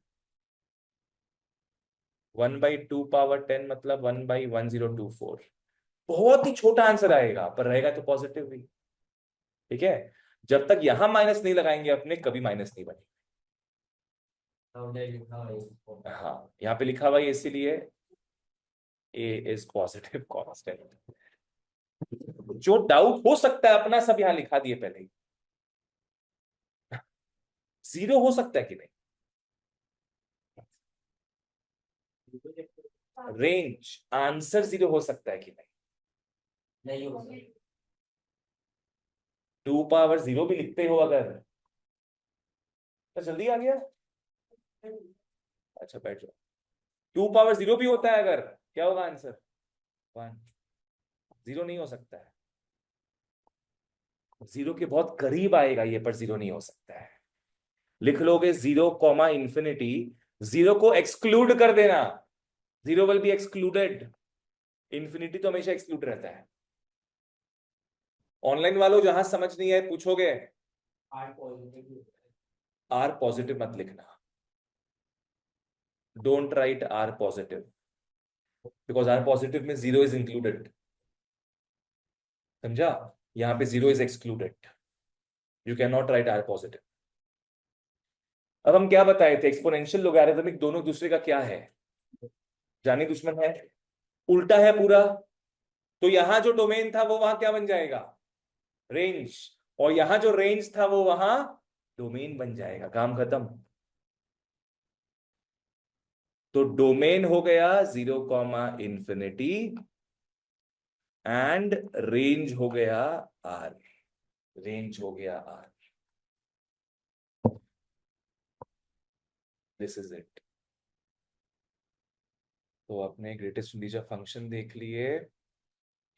Speaker 1: 1/2 पावर 10 मतलब 1/1024, बहुत ही छोटा आंसर आएगा, पर रहेगा तो पॉजिटिव भी। ठीक है, जब तक यहां माइनस नहीं लगाएंगे अपने, कभी माइनस नहीं बनेगा।
Speaker 2: हमने लिखा है इसको।
Speaker 1: हाँ, यहाँ पे लिखा हुआ है इसीलिए ए इज पॉजिटिव कांस्टेंट। जो डाउट हो सकता है अपना, सब यहां लिखा दिए पहले ही। जीरो हो सकता है कि नहीं? रेंज आंसर जीरो हो सकता है कि नहीं?
Speaker 2: नहीं हो सकता।
Speaker 1: 2 पावर 0 भी लिखते हो अगर, तो जल्दी आ गया। अच्छा बैठ जाओ। 2 पावर 0 भी होता है अगर, क्या होगा आंसर? 1। जीरो नहीं हो सकता है, जीरो के बहुत करीब आएगा ये, पर जीरो नहीं हो सकता है। लिख लोगे 0, जीरो को एक्सक्लूड कर देना, zero will be excluded. Infinity तो हमेशा एक्सक्लूड रहता है। ऑनलाइन वालों जहां समझ नहीं है पूछोगे,
Speaker 2: आर पॉजिटिव।
Speaker 1: आर पॉजिटिव मत लिखना, don't write R positive, because R positive में जीरो इज इंक्लूडेड। समझा? यहां पे zero is excluded, you can not write R positive. अब हम क्या बताए थे, एक्सपोनेंशियल लोगैरिथमिक दोनों दूसरे का क्या है? जानी दुश्मन है, उल्टा है पूरा। तो यहां जो डोमेन था वो वहां क्या बन जाएगा? रेंज। और यहां जो रेंज था वो वहां डोमेन बन जाएगा, काम खत्म। तो डोमेन हो गया 0, एंड रेंज हो गया आर। रेंज हो गया आर। This is it. तो अपने ग्रेटेस्ट इंटीजर फंक्शन देख लिए,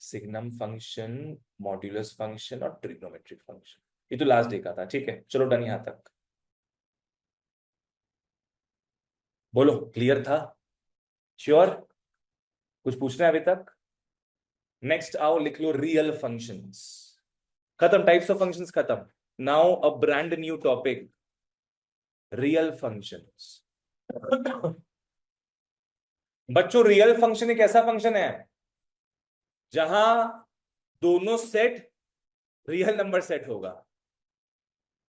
Speaker 1: सिग्नम फंक्शन, मॉड्यूलस फंक्शन और ट्रिग्नोमेट्रिक फंक्शन। ये तो लास्ट डे का था, ठीक है चलो डन यहां तक। बोलो क्लियर था? श्योर? कुछ पूछना है अभी तक? नेक्स्ट आओ लिख लो रियल फंक्शंस। खत्म, टाइप्स ऑफ फंक्शंस खत्म। Now a brand new topic, real functions. बच्चों रियल फंक्शन एक ऐसा फंक्शन है जहां दोनों सेट रियल नंबर सेट होगा।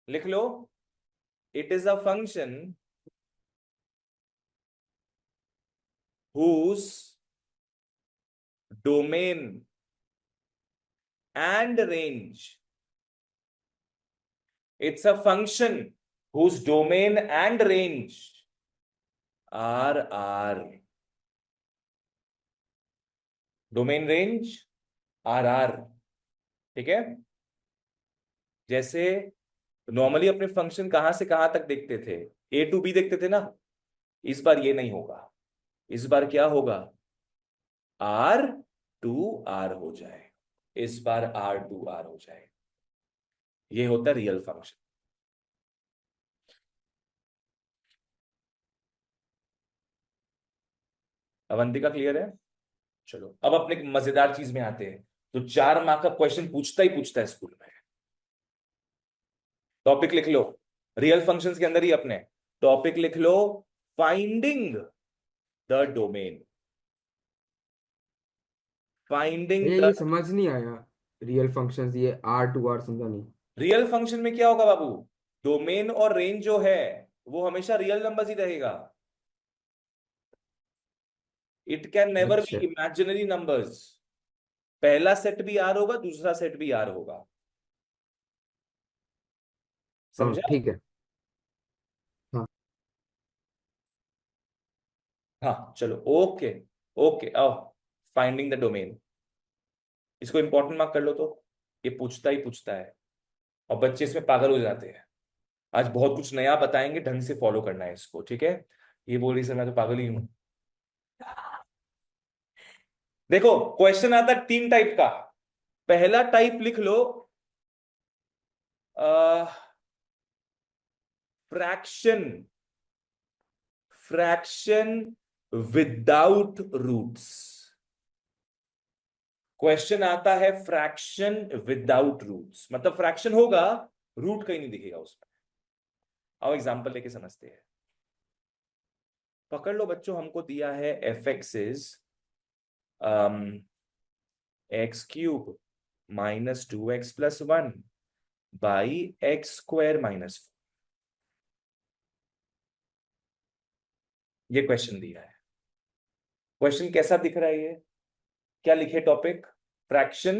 Speaker 1: लिख लो, it is a function whose domain and range, it's a function whose domain and range are domain range r, ठीक है। जैसे नॉर्मली अपने फंक्शन कहां से कहां तक देखते थे, ए टू बी देखते थे ना, इस बार ये नहीं होगा, इस बार क्या होगा, आर टू आर हो जाए, इस बार आर टू आर हो जाए, ये होता है रियल फंक्शन। अवंतिका क्लियर है? चलो अब अपने एक मजेदार चीज में आते हैं, तो 4 मार्क का क्वेश्चन पूछता ही पूछता है स्कूल में। टॉपिक लिख लो, रियल फंक्शंस के अंदर ही अपने टॉपिक लिख लो, finding the domain, finding the.
Speaker 3: ये समझ नहीं आया। रियल फंक्शंस, ये आर टू आर समझा नहीं।
Speaker 1: रियल फंक्शन में क्या होगा बाबू, डोमेन और रेंज जो है वो हमेशा रियल नंबर्स ही रहेगा, इट कैन नेवर बी
Speaker 3: अच्छा।
Speaker 1: Imaginary numbers. पहला सेट भी आर होगा, दूसरा सेट भी आर होगा,
Speaker 3: हाँ
Speaker 1: समझा?
Speaker 3: ठीक है। हाँ।
Speaker 1: हाँ चलो, ओके ओके आओ, फाइंडिंग द डोमेन, इसको इंपॉर्टेंट मार्क कर लो, तो ये पूछता ही पूछता है और बच्चे इसमें पागल हो जाते हैं। आज बहुत कुछ नया बताएंगे, ढंग से फॉलो करना है इसको, ठीक है। ये बोल रही सर मैं तो पागल ही हूं। देखो क्वेश्चन आता है 3 टाइप का। पहला टाइप लिख लो, fraction, fraction without roots. Question आता है फ्रैक्शन विदाउट रूट्स, मतलब फ्रैक्शन होगा, रूट कहीं नहीं दिखेगा उसमें। आओ एग्जांपल लेके समझते हैं। पकड़ लो बच्चों, हमको दिया है f x is x cube minus 2x+1 by x²-4, ये क्वेश्चन दिया है। क्वेश्चन कैसा दिख रहा है ये, क्या लिखे टॉपिक, फ्रैक्शन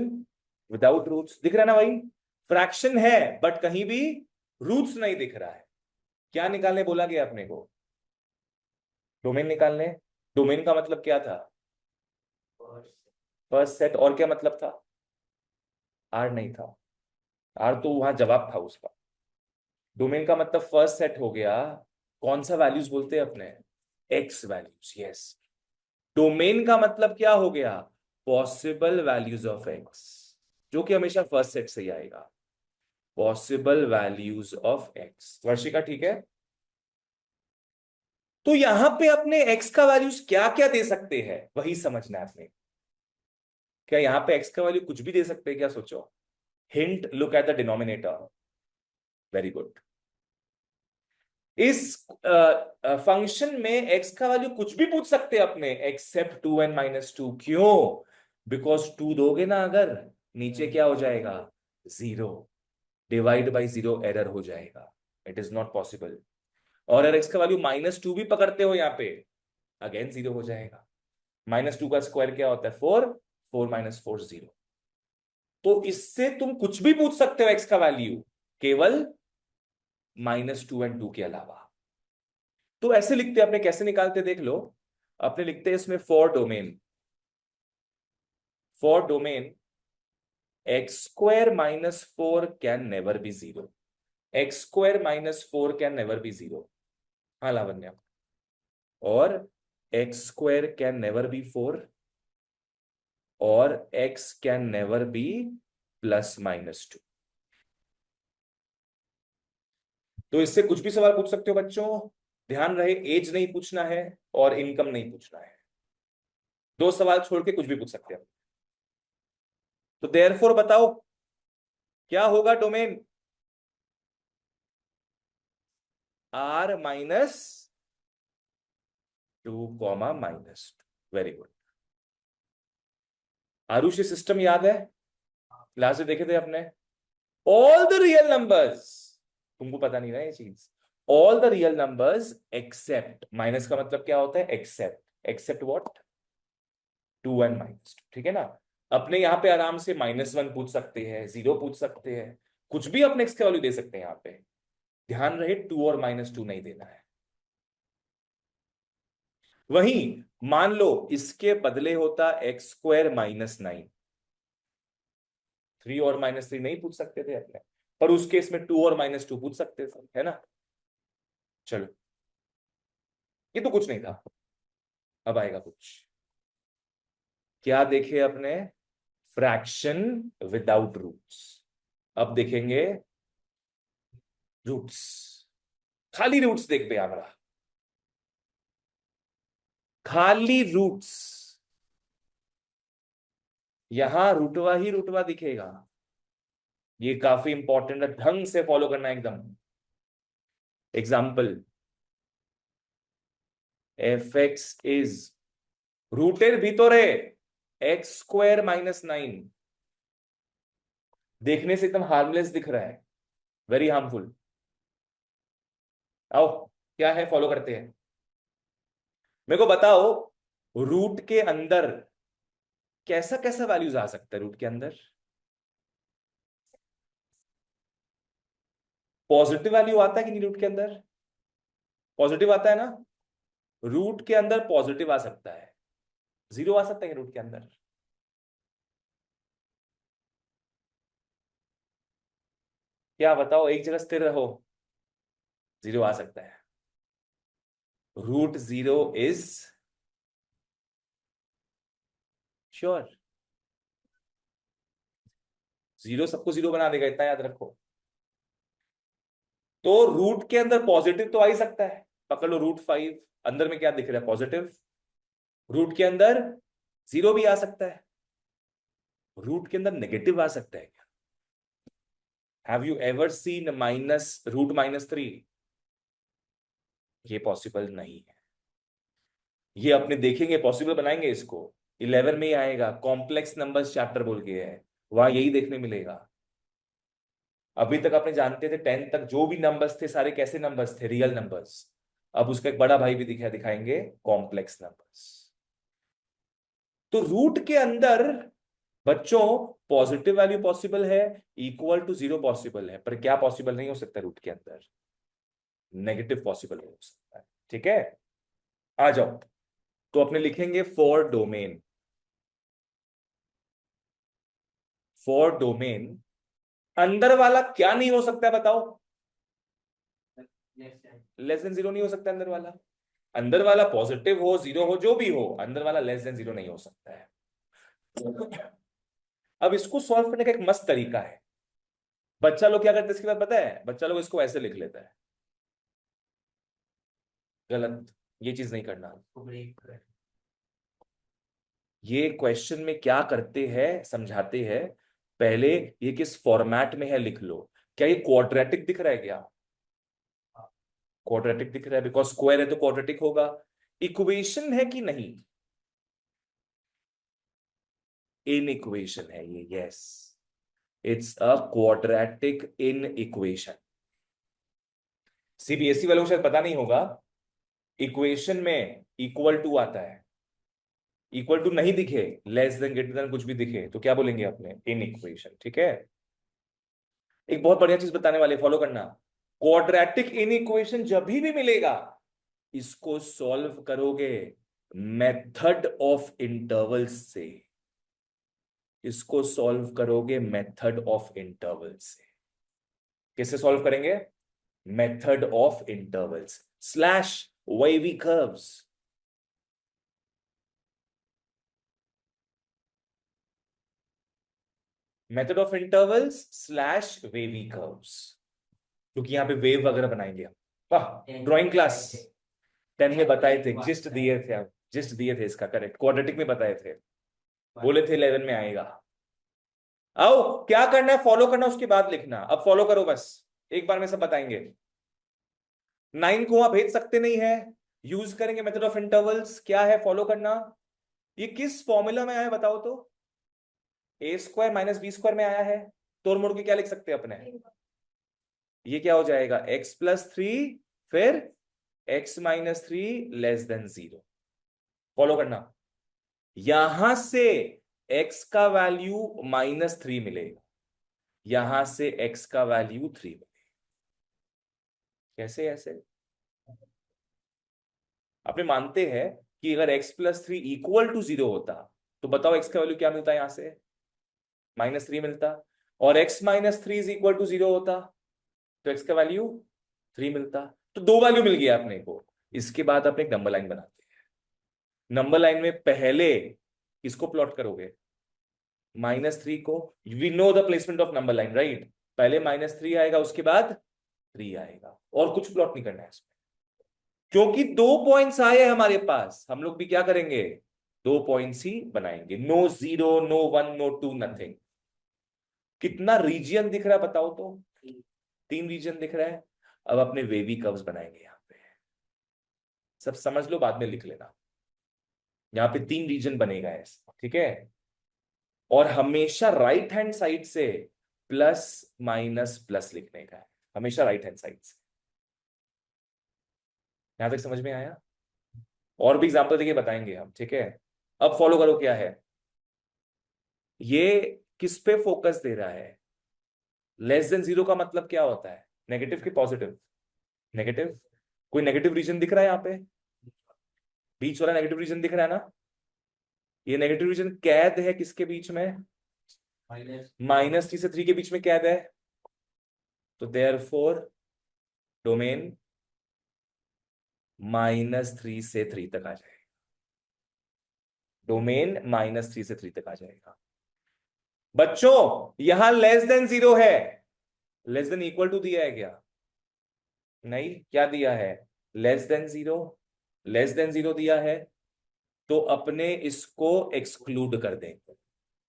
Speaker 1: विदाउट रूट्स, दिख रहा है ना भाई, फ्रैक्शन है बट कहीं भी रूट्स नहीं दिख रहा है। क्या निकालने बोला गया अपने को, डोमेन निकालने। डोमेन का मतलब क्या था, फर्स्ट सेट, और क्या मतलब था, आर नहीं था, आर तो वहां जवाब था उसका। डोमेन का मतलब फर्स्ट सेट हो गया, कौन सा वैल्यूज बोलते हैं अपने, एक्स वैल्यूज, यस। डोमेन का मतलब क्या हो गया, पॉसिबल वैल्यूज ऑफ एक्स, जो कि हमेशा फर्स्ट सेट से ही आएगा, possible values of x. Varshika ठीक है? तो यहां पे अपने एक्स का वैल्यूज क्या क्या दे सकते हैं, वही समझना है अपने। क्या यहां पे एक्स का वैल्यू कुछ भी दे सकते हैं क्या, सोचो। Hint, look at the denominator, very good. इस फंक्शन में एक्स का वैल्यू कुछ भी पूछ सकते हैं अपने, एक्सेप्ट 2n-2। क्यों? बिकॉज 2 दोगे ना अगर, नीचे क्या हो जाएगा, 0, डिवाइड बाई 0 एरर हो जाएगा, इट इज नॉट पॉसिबल। और अगर एक्स का वैल्यू -2 भी पकड़ते हो यहाँ पे, अगेन 0 हो जाएगा। -2 का स्क्वायर क्या होता है, 4, 4 - 4 0। तो इससे तुम कुछ भी पूछ सकते हो एक्स का वैल्यू, केवल -2 और 2 के अलावा। तो ऐसे लिखते अपने, कैसे निकालते देख लो, अपने लिखते हैं इसमें for domain x² - 4 can never B 0, x² - 4 can never B 0। हाँ लावण्या, और x² कैन नेवर बी 4, और x कैन नेवर बी +-2। तो इससे कुछ भी सवाल पूछ सकते हो बच्चों, ध्यान रहे एज नहीं पूछना है और इनकम नहीं पूछना है, 2 सवाल छोड़ के कुछ भी पूछ सकते हैं। तो देयरफॉर बताओ क्या होगा डोमेन, R-2, very good. Arushi system याद है, क्लास में देखे थे अपने, ऑल द रियल नंबर्स, तुमको पता नहीं ना ये चीज, all the real numbers accept, minus का मतलब क्या होता है, accept, accept what, 2n minus 2, ठीक है ना। अपने यहाँ पे आराम से -1 पूछ सकते हैं, 0 पूछ सकते हैं, कुछ भी अपने x के वैल्यू दे सकते हैं यहाँ पे। ध्यान रहे 2 और -2 नहीं देना है। वहीं मान लो इसके बदले होता x² -9, 3 और -3 नहीं पूछ सकते थे अपने, पर उस केस में 2 और -2 पूछ सकते थे, है ना। चलो, ये तो कुछ नहीं था, अब आएगा कुछ। क्या देखे अपने, फ्रैक्शन विदाउट रूट्स। अब देखेंगे रूट्स, खाली रूट्स देख पे आमरा, खाली रूट्स। यहां रुटवा ही रुटवा दिखेगा। ये काफी इंपॉर्टेंट है, ढंग से फॉलो करना एकदम। एग्जाम्पल, f(x) इज रूटेर भीतरे x² -9। देखने से एकदम हार्मलेस दिख रहा है, वेरी हार्मफुल। आओ, क्या है, फॉलो करते हैं। मेरे को बताओ, रूट के अंदर कैसा कैसा वैल्यूज आ सकता है। रूट के अंदर पॉजिटिव वैल्यू आता है कि नहीं, रूट के अंदर पॉजिटिव आता है ना। रूट के अंदर पॉजिटिव आ सकता है, 0 आ सकता है रूट के अंदर। क्या बताओ, एक जगह स्थिर रहो, 0 आ सकता है। √0 इज श्योर, 0 सबको 0 बना देगा, इतना याद रखो। तो रूट के अंदर पॉजिटिव तो आ ही सकता है, पकड़ लो √5, अंदर में क्या दिख रहा है, पॉजिटिव। रूट के अंदर 0 भी आ सकता है, रूट के अंदर नेगेटिव आ सकता है क्या। Have you ever seen -√-3? ये पॉसिबल नहीं है। ये अपने देखेंगे, पॉसिबल बनाएंगे इसको, 11 में ही आएगा, कॉम्प्लेक्स नंबर्स चैप्टर बोल के है, वहां यही देखने मिलेगा। अभी तक आपने जानते थे 10th तक जो भी नंबर्स थे सारे कैसे नंबर्स थे, रियल नंबर्स। अब उसका एक बड़ा भाई भी दिखाएंगे, कॉम्प्लेक्स नंबर्स। तो रूट के अंदर बच्चों पॉजिटिव वैल्यू पॉसिबल है, =0 पॉसिबल है, पर क्या पॉसिबल नहीं हो सकता रूट के अंदर, नेगेटिव पॉसिबल हो सकता है। ठीक है, आ जाओ। तो अपने लिखेंगे फॉर डोमेन अंदर वाला क्या नहीं हो सकता बताओ, <<0 नहीं हो सकता अंदर वाला। अंदर वाला पॉजिटिव हो, 0 हो, जो भी हो, अंदर वाला <<0 नहीं हो सकता है। अब इसको सॉल्व करने का एक मस्त तरीका है। बच्चा लोग क्या करते हैं इसके बाद पता है, बच्चा लोग इसको ऐसे लिख लेता है, गलत, ये चीज नहीं करना। ये क्वेश्चन में क्या करते हैं समझाते हैं, पहले ये किस फॉर्मेट में है लिख लो। क्या ये क्वाड्रेटिक दिख रहा है क्या, क्वाड्रेटिक दिख रहा है, बिकॉज स्क्वायर है तो क्वाड्रेटिक होगा। इक्वेशन है कि नहीं, इन इक्वेशन है ये, yes, it's a quadratic in equation. CBSE वालों को शायद पता नहीं होगा, इक्वेशन में == आता है, == नहीं दिखे, <<, कुछ भी दिखे तो क्या बोलेंगे अपने, इन इक्वेशन। ठीक है, एक बहुत बढ़िया चीज बताने वाले, फॉलो करना। क्वाड्रेटिक इन इक्वेशन जब भी मिलेगा, इसको सॉल्व करोगे मेथड ऑफ इंटरवल्स से, इसको सॉल्व करोगे मेथड ऑफ इंटरवल्स से। किससे सॉल्व करेंगे, method of intervals slash wavy curves. Method of intervals slash wavy curves, क्योंकि यहां पे वेव वगैरह बनाएंगे हम। वाह, ड्राइंग क्लास 10 में बताए थे, जिस्ट दिए थे आप, जिस्ट दिए थे इसका, करेक्ट, क्वाड्रेटिक में बताए थे, बोले थे 11 में आएगा। आओ, क्या करना है, फॉलो करना, उसके बाद लिखना। अब फॉलो करो बस, एक बार में सब बताएंगे। 9 को वहां भेज सकते नहीं है, यूज करेंगे मेथड ऑफ इंटरवल्स। क्या है, फॉलो करना। ये किस फॉर्मूला में आया है बताओ तो, a² - b² में आया है, तोड़ मोड़ के क्या लिख सकते हैं अपने, ये क्या हो जाएगा, x+3 फिर x - 3 << 0। फॉलो करना, यहां से x का वैल्यू -3 मिलेगा, यहां से x का वैल्यू 3 मिलेगा। कैसे ऐसे? अपने मानते हैं कि अगर x+3 इक्वल टू 0 होता तो बताओ x का वैल्यू क्या मिलता है, यहां से -3 मिलता, और x-3 इज इक्वल टू 0 होता तो x का वैल्यू 3 मिलता। तो दो वैल्यू मिल गया अपने को। इसके बाद अपने एक नंबर लाइन बनाते हैं। नंबर लाइन में पहले किसको प्लॉट करोगे? -3 को। We know the placement of number line, right? पहले -3 आएगा, उसके बाद 3 आएगा, और कुछ प्लॉट नहीं करना है इसमें। क्योंकि दो पॉइंट्स आए हमारे पास, हम लोग भी क्या करेंगे? दो पॉइंट्स ही बनाएंगे। No 0, no 1, no 2, nothing. कितना रीजियन दिख रहा है बताओ तो? 3 रीजन दिख रहा है। अब अपने वेवी कर्व्स बनाएंगे यहां पे। सब समझ लो, बाद में लिख लेना। यहां पे 3 रीजन बनेगा ऐसा, ठीक है? और हमेशा राइट हैंड साइड से प्लस माइनस प्लस लिखने का है, हमेशा राइट हैंड साइड से। यहां तक समझ में आया? और भी एग्जांपल देके बताएंगे हम, ठीक है? अब फॉलो करो क्या है ये, किस पे फोकस दे रहा है? <0 का मतलब क्या होता है? नेगेटिव की पॉजिटिव? नेगेटिव। कोई नेगेटिव रीजन दिख रहा है यहाँ पे? बीच वाला नेगेटिव रीजन दिख रहा है ना? ये नेगेटिव रीजन कैद है किसके बीच में? -3 से 3 के बीच में कैद है। तो देयरफॉर डोमेन -3 से 3 तक आ जाएगा। डोमेन -3 से 3 तक आ जाएगा। बच्चों यहां <0 है, <= दिया है क्या? नहीं, क्या दिया है? <0, <0 दिया है। तो अपने इसको एक्सक्लूड कर देंगे,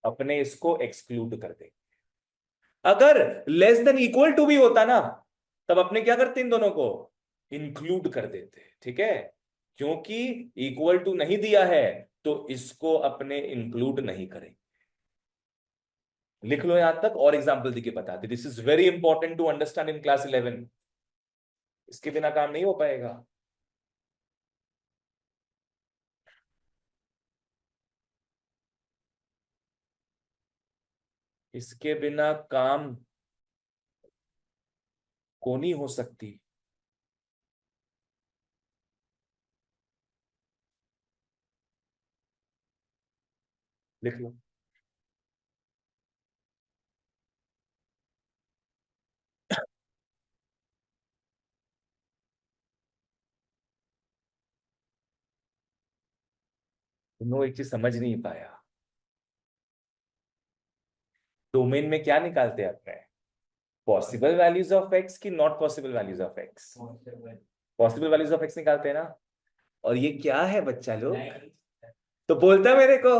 Speaker 1: अपने इसको एक्सक्लूड कर देंगे। अगर <= भी होता ना, तब अपने क्या करते इन दोनों को? इंक्लूड कर देते, ठीक है? क्योंकि इक्वल टू नहीं दिया है तो इसको अपने इंक्लूड नहीं करेंगे। लिख लो यहां तक, और एग्जांपल देके बता दे। This is very important to understand in class 11। इसके बिना काम नहीं हो पाएगा। इसके बिना काम को नहीं हो सकती। लिख लो। तुम लोग एक चीज समझ नहीं पाया। डोमेन में क्या निकालते हैं अपने? पॉसिबल वैल्यूज ऑफ एक्स की not possible values of x? Possible values of x निकालते हैं ना। और ये क्या है बच्चा लोग? तो बोलता है मेरे को,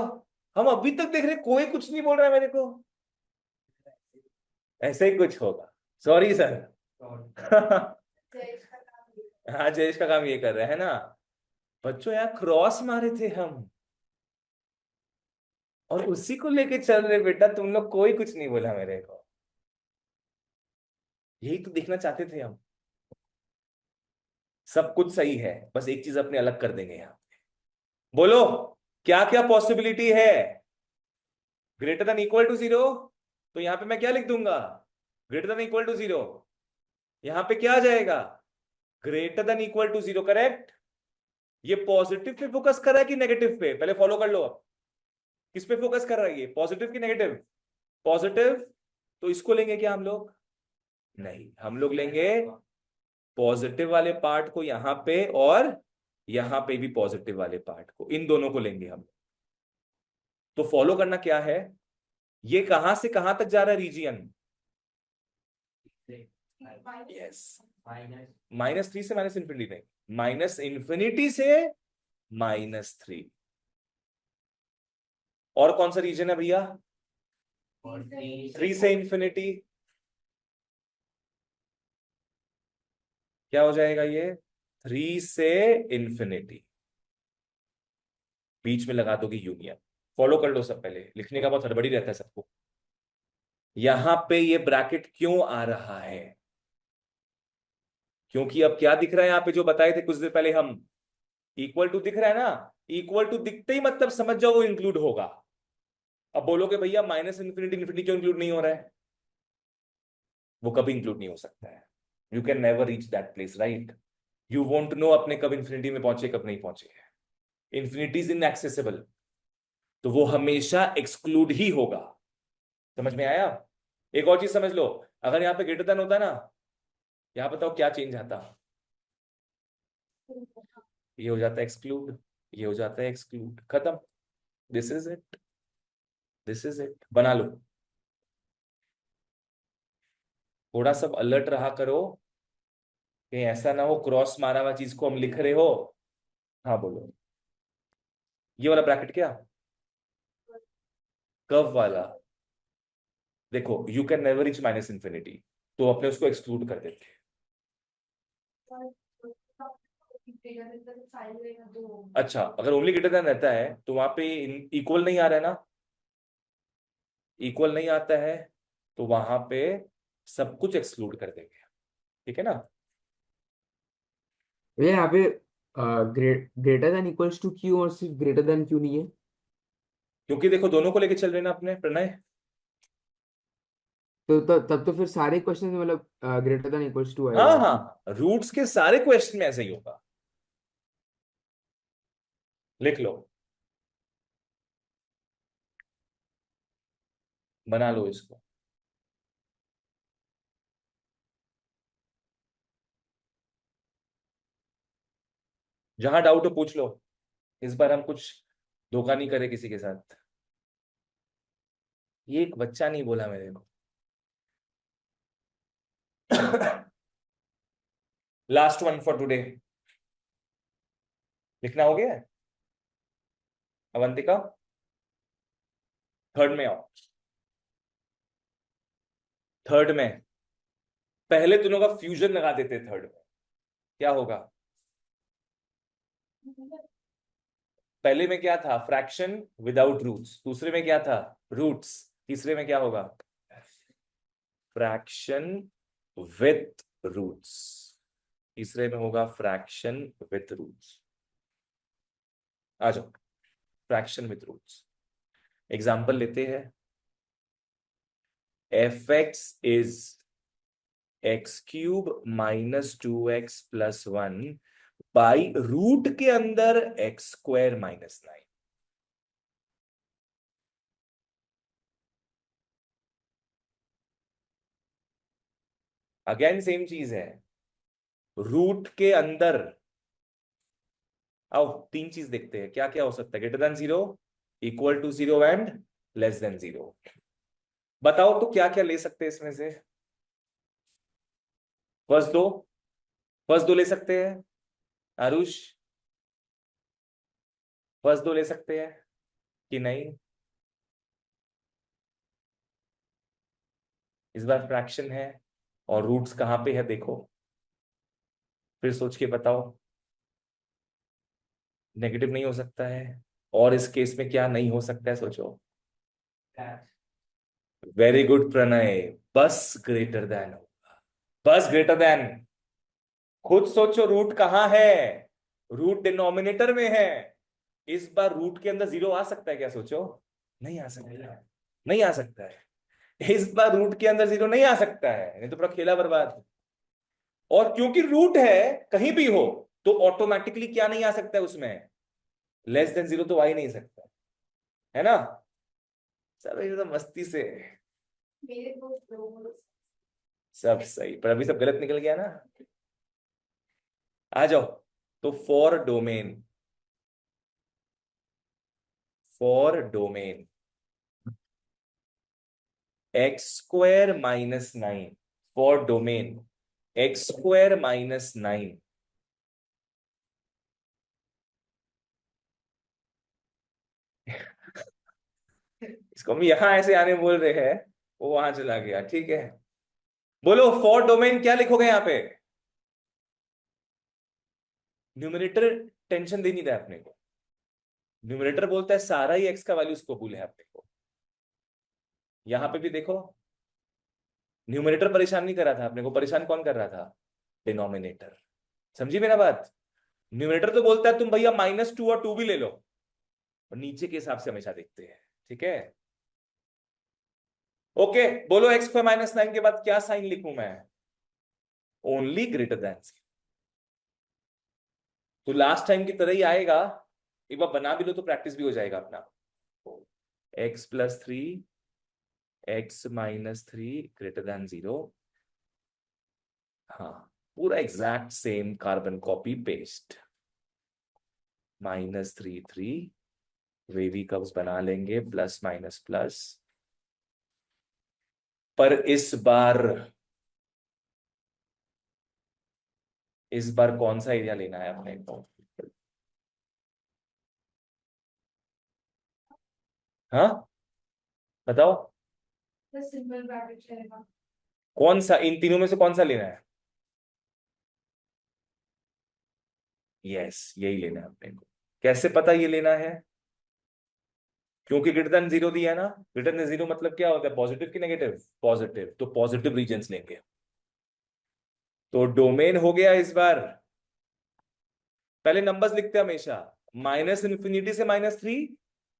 Speaker 1: हम अभी तक देख रहे कोई कुछ नहीं बोल रहा है मेरे को। ऐसे ही कुछ होगा। Sorry sir. हाँ, जयेश का काम ये कर रहे हैं ना। बच्चों यहाँ क्रॉस मारे थे हम, और उसी को लेके चल रहे बेटा। तुम लोग कोई कुछ नहीं बोला मेरे को। यही तो देखना चाहते थे हम। सब कुछ सही है, बस एक चीज अपने अलग कर देंगे यहाँ। बोलो, क्या क्या पॉसिबिलिटी है? >= 0, तो यहां पे मैं क्या लिख दूंगा? >= 0। यहां पे क्या आ जाएगा? >= 0, करेक्ट? ये पॉजिटिव पे फोकस कर रहा है कि नेगेटिव पे? पहले फॉलो कर लो। अब किस पे फोकस कर रहा है ये, पॉजिटिव की नेगेटिव? पॉजिटिव। तो इसको लेंगे क्या हम लोग? नहीं, हम लोग लेंगे पॉजिटिव वाले पार्ट को यहां पे, और यहां पे भी पॉजिटिव वाले पार्ट को, इन दोनों को लेंगे हम। तो फॉलो करना क्या है, ये कहां से कहां तक जा रहा है रीजियन? यस, -3 से -∞ नहीं, -∞ से -3। और कौन सा रीजन है भैया? 3 से ∞। क्या हो जाएगा ये? 3 से ∞। बीच में लगा दोगे यूनियन। फॉलो कर लो सब, पहले लिखने का बहुत हड़बड़ी रहता है सबको। यहां पे ये ब्रैकेट क्यों आ रहा है? क्योंकि अब क्या दिख रहा है यहां पे, जो बताए थे कुछ देर पहले हम, इक्वल टू दिख रहा है ना, इक्वल टू दिखते ही मतलब समझ जाओ वो इंक्लूड होगा। अब बोलोगे भैया माइनस इन्फिनिटी इन्फिनिटी क्यों इंक्लूड नहीं हो रहा है? वो कभी इंक्लूड नहीं हो सकता है। You can never reach that place, right? You won't know अपने कब इन्फिनिटी में पहुंचे कब नहीं पहुंचे। इन्फिनिटी इज इनएक्सेसिबल, तो वो हमेशा एक्सक्लूड ही होगा। समझ में आया? एक और चीज समझ लो, अगर यहाँ पे ग्रेटर देन होता ना, यहाँ बताओ क्या चेंज आता? ये हो जाता है एक्सक्लूड, ये हो जाता है एक्सक्लूड, खत्म। This is it, this is it. बना लो, थोड़ा सा अलर्ट रहा करो, कहीं ऐसा ना हो क्रॉस मारा हुआ चीज को हम लिख रहे हो। हाँ बोलो। ये वाला ब्रैकेट क्या? कर्व वाला। देखो you can never reach minus infinity, तो अपने उसको एक्सक्लूड कर देते हैं। अच्छा, अगर ओनली ग्रेटर देन रहता है तो वहां पे इक्वल नहीं आ रहा है ना, इक्वल नहीं आता है, तो वहां पे सब कुछ एक्सक्लूड कर देंगे। ठीक है ना?
Speaker 3: भैया यहाँ पे greater than equals to Q और सिर्फ ग्रेटर देन क्यू नहीं है?
Speaker 1: क्योंकि देखो दोनों को लेके चल रहे हैं ना अपने प्रणय।
Speaker 3: तो तब तो फिर सारे क्वेश्चन में मतलब ग्रेटर देन इक्वल्स टू
Speaker 1: हाँ
Speaker 3: आएगा।
Speaker 1: हाँ, रूट्स के सारे क्वेश्चन में ऐसे ही होगा। लिख लो, बना लो इसको। जहां डाउट हो पूछ लो, इस बार हम कुछ धोखा नहीं करे किसी के साथ। ये एक बच्चा नहीं बोला मेरे को। Last one for today. लिखना हो गया है? अवंतिका, थर्ड में आओ। थर्ड में पहले दोनों का फ्यूजन लगा देते, थर्ड में क्या होगा? पहले में क्या था? Fraction without roots. दूसरे में क्या था? रूट्स। तीसरे में क्या होगा? Fraction with roots. तीसरे में होगा फ्रैक्शन विथ रूट्स। आ जाओ, फ्रैक्शन विथ रूट्स। एग्जाम्पल लेते हैं। F x is x cube minus 2x plus 1 by root के अंदर x square minus 9। Again same चीज है, रूट के अंदर। आओ तीन चीज देखते हैं क्या क्या हो सकता है। Greater than zero, equal to zero and less than zero. बताओ तो क्या क्या ले सकते हैं इसमें से? फर्स्ट दो, फर्स्ट दो ले सकते हैं। आरुष, फर्स्ट दो ले सकते हैं कि नहीं? इस बार फ्रैक्शन है और रूट्स कहां पे है देखो, फिर सोच के बताओ। नेगेटिव नहीं हो सकता है, और इस केस में क्या नहीं हो सकता है सोचो। वेरी गुड प्रणय, बस ग्रेटर देन होगा, बस ग्रेटर देन। खुद सोचो रूट कहां है? रूट डिनोमिनेटर में है। इस बार रूट के अंदर जीरो आ सकता है क्या सोचो? नहीं आ सकता है, नहीं आ सकता है। इस बार रूट के अंदर जीरो नहीं आ सकता है, नहीं तो पूरा खेला बर्बाद। और क्योंकि रूट है कहीं भी हो, तो ऑटोमेटिकली क्या नहीं आ सकता है उसमें? लेस देन जीरो तो आ ही नहीं सकता है ना? सब एकदम मस्ती से,
Speaker 4: मेरे दोस्त
Speaker 1: सब सही, पर अभी सब गलत निकल गया ना। आ जाओ, तो for domain x square minus 9, for domain x square minus 9। इसको हम यहां ऐसे आने बोल रहे हैं, वो वहां चला गया। ठीक है, बोलो फॉर डोमेन क्या लिखोगे यहां पे? न्यूमरेटर टेंशन दे नहीं रहा है अपने को। न्यूमरेटर बोलता है सारा ही एक्स का वैल्यू कबूल है अपने को। यहां पे भी देखो, न्यूमरेटर परेशान नहीं कर रहा था अपने को, परेशान कौन कर रहा था? डिनोमिनेटर। समझी मेरा बात? न्यूमरेटर तो बोलता है तुम भैया -2 और 2 भी ले लो, और नीचे के हिसाब से हमेशा देखते हैं, ठीक है। ओके, बोलो x² - 9 के बाद क्या साइन लिखूं मैं? Only greater than. तो लास्ट टाइम की तरह ही आएगा, एक बार बना भी लो तो प्रैक्टिस भी हो जाएगा अपना। x+3 x-3 greater than 0। हाँ, पूरा exact same carbon copy paste. -3 3 wavy curves बना लेंगे, प्लस माइनस प्लस। पर इस बार कौन सा एरिया लेना है अपने को? हाँ, बताओ
Speaker 4: बस सिंपल ब्रैकेट रहेगा।
Speaker 1: कौन सा, इन तीनों में से कौन सा लेना है? यस, यही लेना है अपने को। कैसे पता ये लेना है? क्योंकि ग्रेटर देन 0 दिया है ना। ग्रेटर देन 0 मतलब क्या होता है, पॉजिटिव की नेगेटिव? पॉजिटिव, तो पॉजिटिव रीजन्स लेंगे। तो डोमेन हो गया इस बार। पहले नंबर्स लिखते हैं हमेशा, -∞ से -3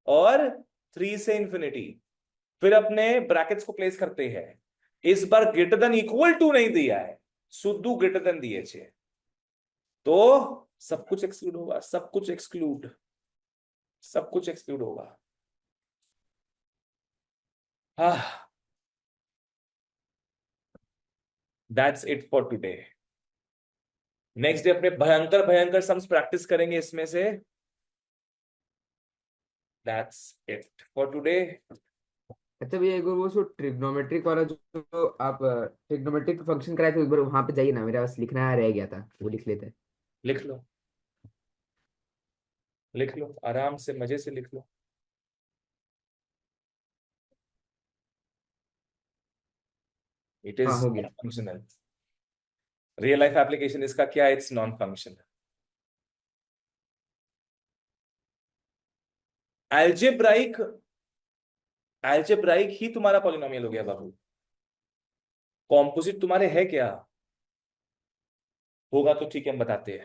Speaker 1: और 3 से इंफिनिटी, फिर अपने ब्रैकेट्स को प्लेस करते हैं। इस बार ग्रेटर देन इक्वल टू नहीं दिया है, शुद्ध ग्रेटर देन दिए छे, तो सब कुछ एक्सक्लूड होगा, सब कुछ एक्सक्लूड, सब कुछ एक्सक्लूड होगा। हाँ, that's it for today. Next day अपने भयंकर भयंकर सम्स प्रैक्टिस करेंगे इसमें से। That's it for today.
Speaker 3: अच्छा भैया, एक बार वो सो ट्रिग्नोमेट्रिक वाला जो आप ट्रिग्नोमेट्रिक फंक्शन कराए थे, एक बार वहां पे जाइए ना, मेरा बस लिखना रह गया था, वो लिख लेते हैं।
Speaker 1: लिख लो, लिख लो, आराम से मजे से लिख लो। इट
Speaker 3: हाँ,
Speaker 1: इज
Speaker 3: हो
Speaker 1: नॉन
Speaker 3: गया।
Speaker 1: फंक्शनल। रियल लाइफ एप्लीकेशन इसका क्या है? It's non functional. Algebraic, algebraic ही तुम्हारा पॉलिनोमियल हो गया बाबू। कॉम्पोजिट तुम्हारे है क्या? होगा तो ठीक है, हम बताते हैं।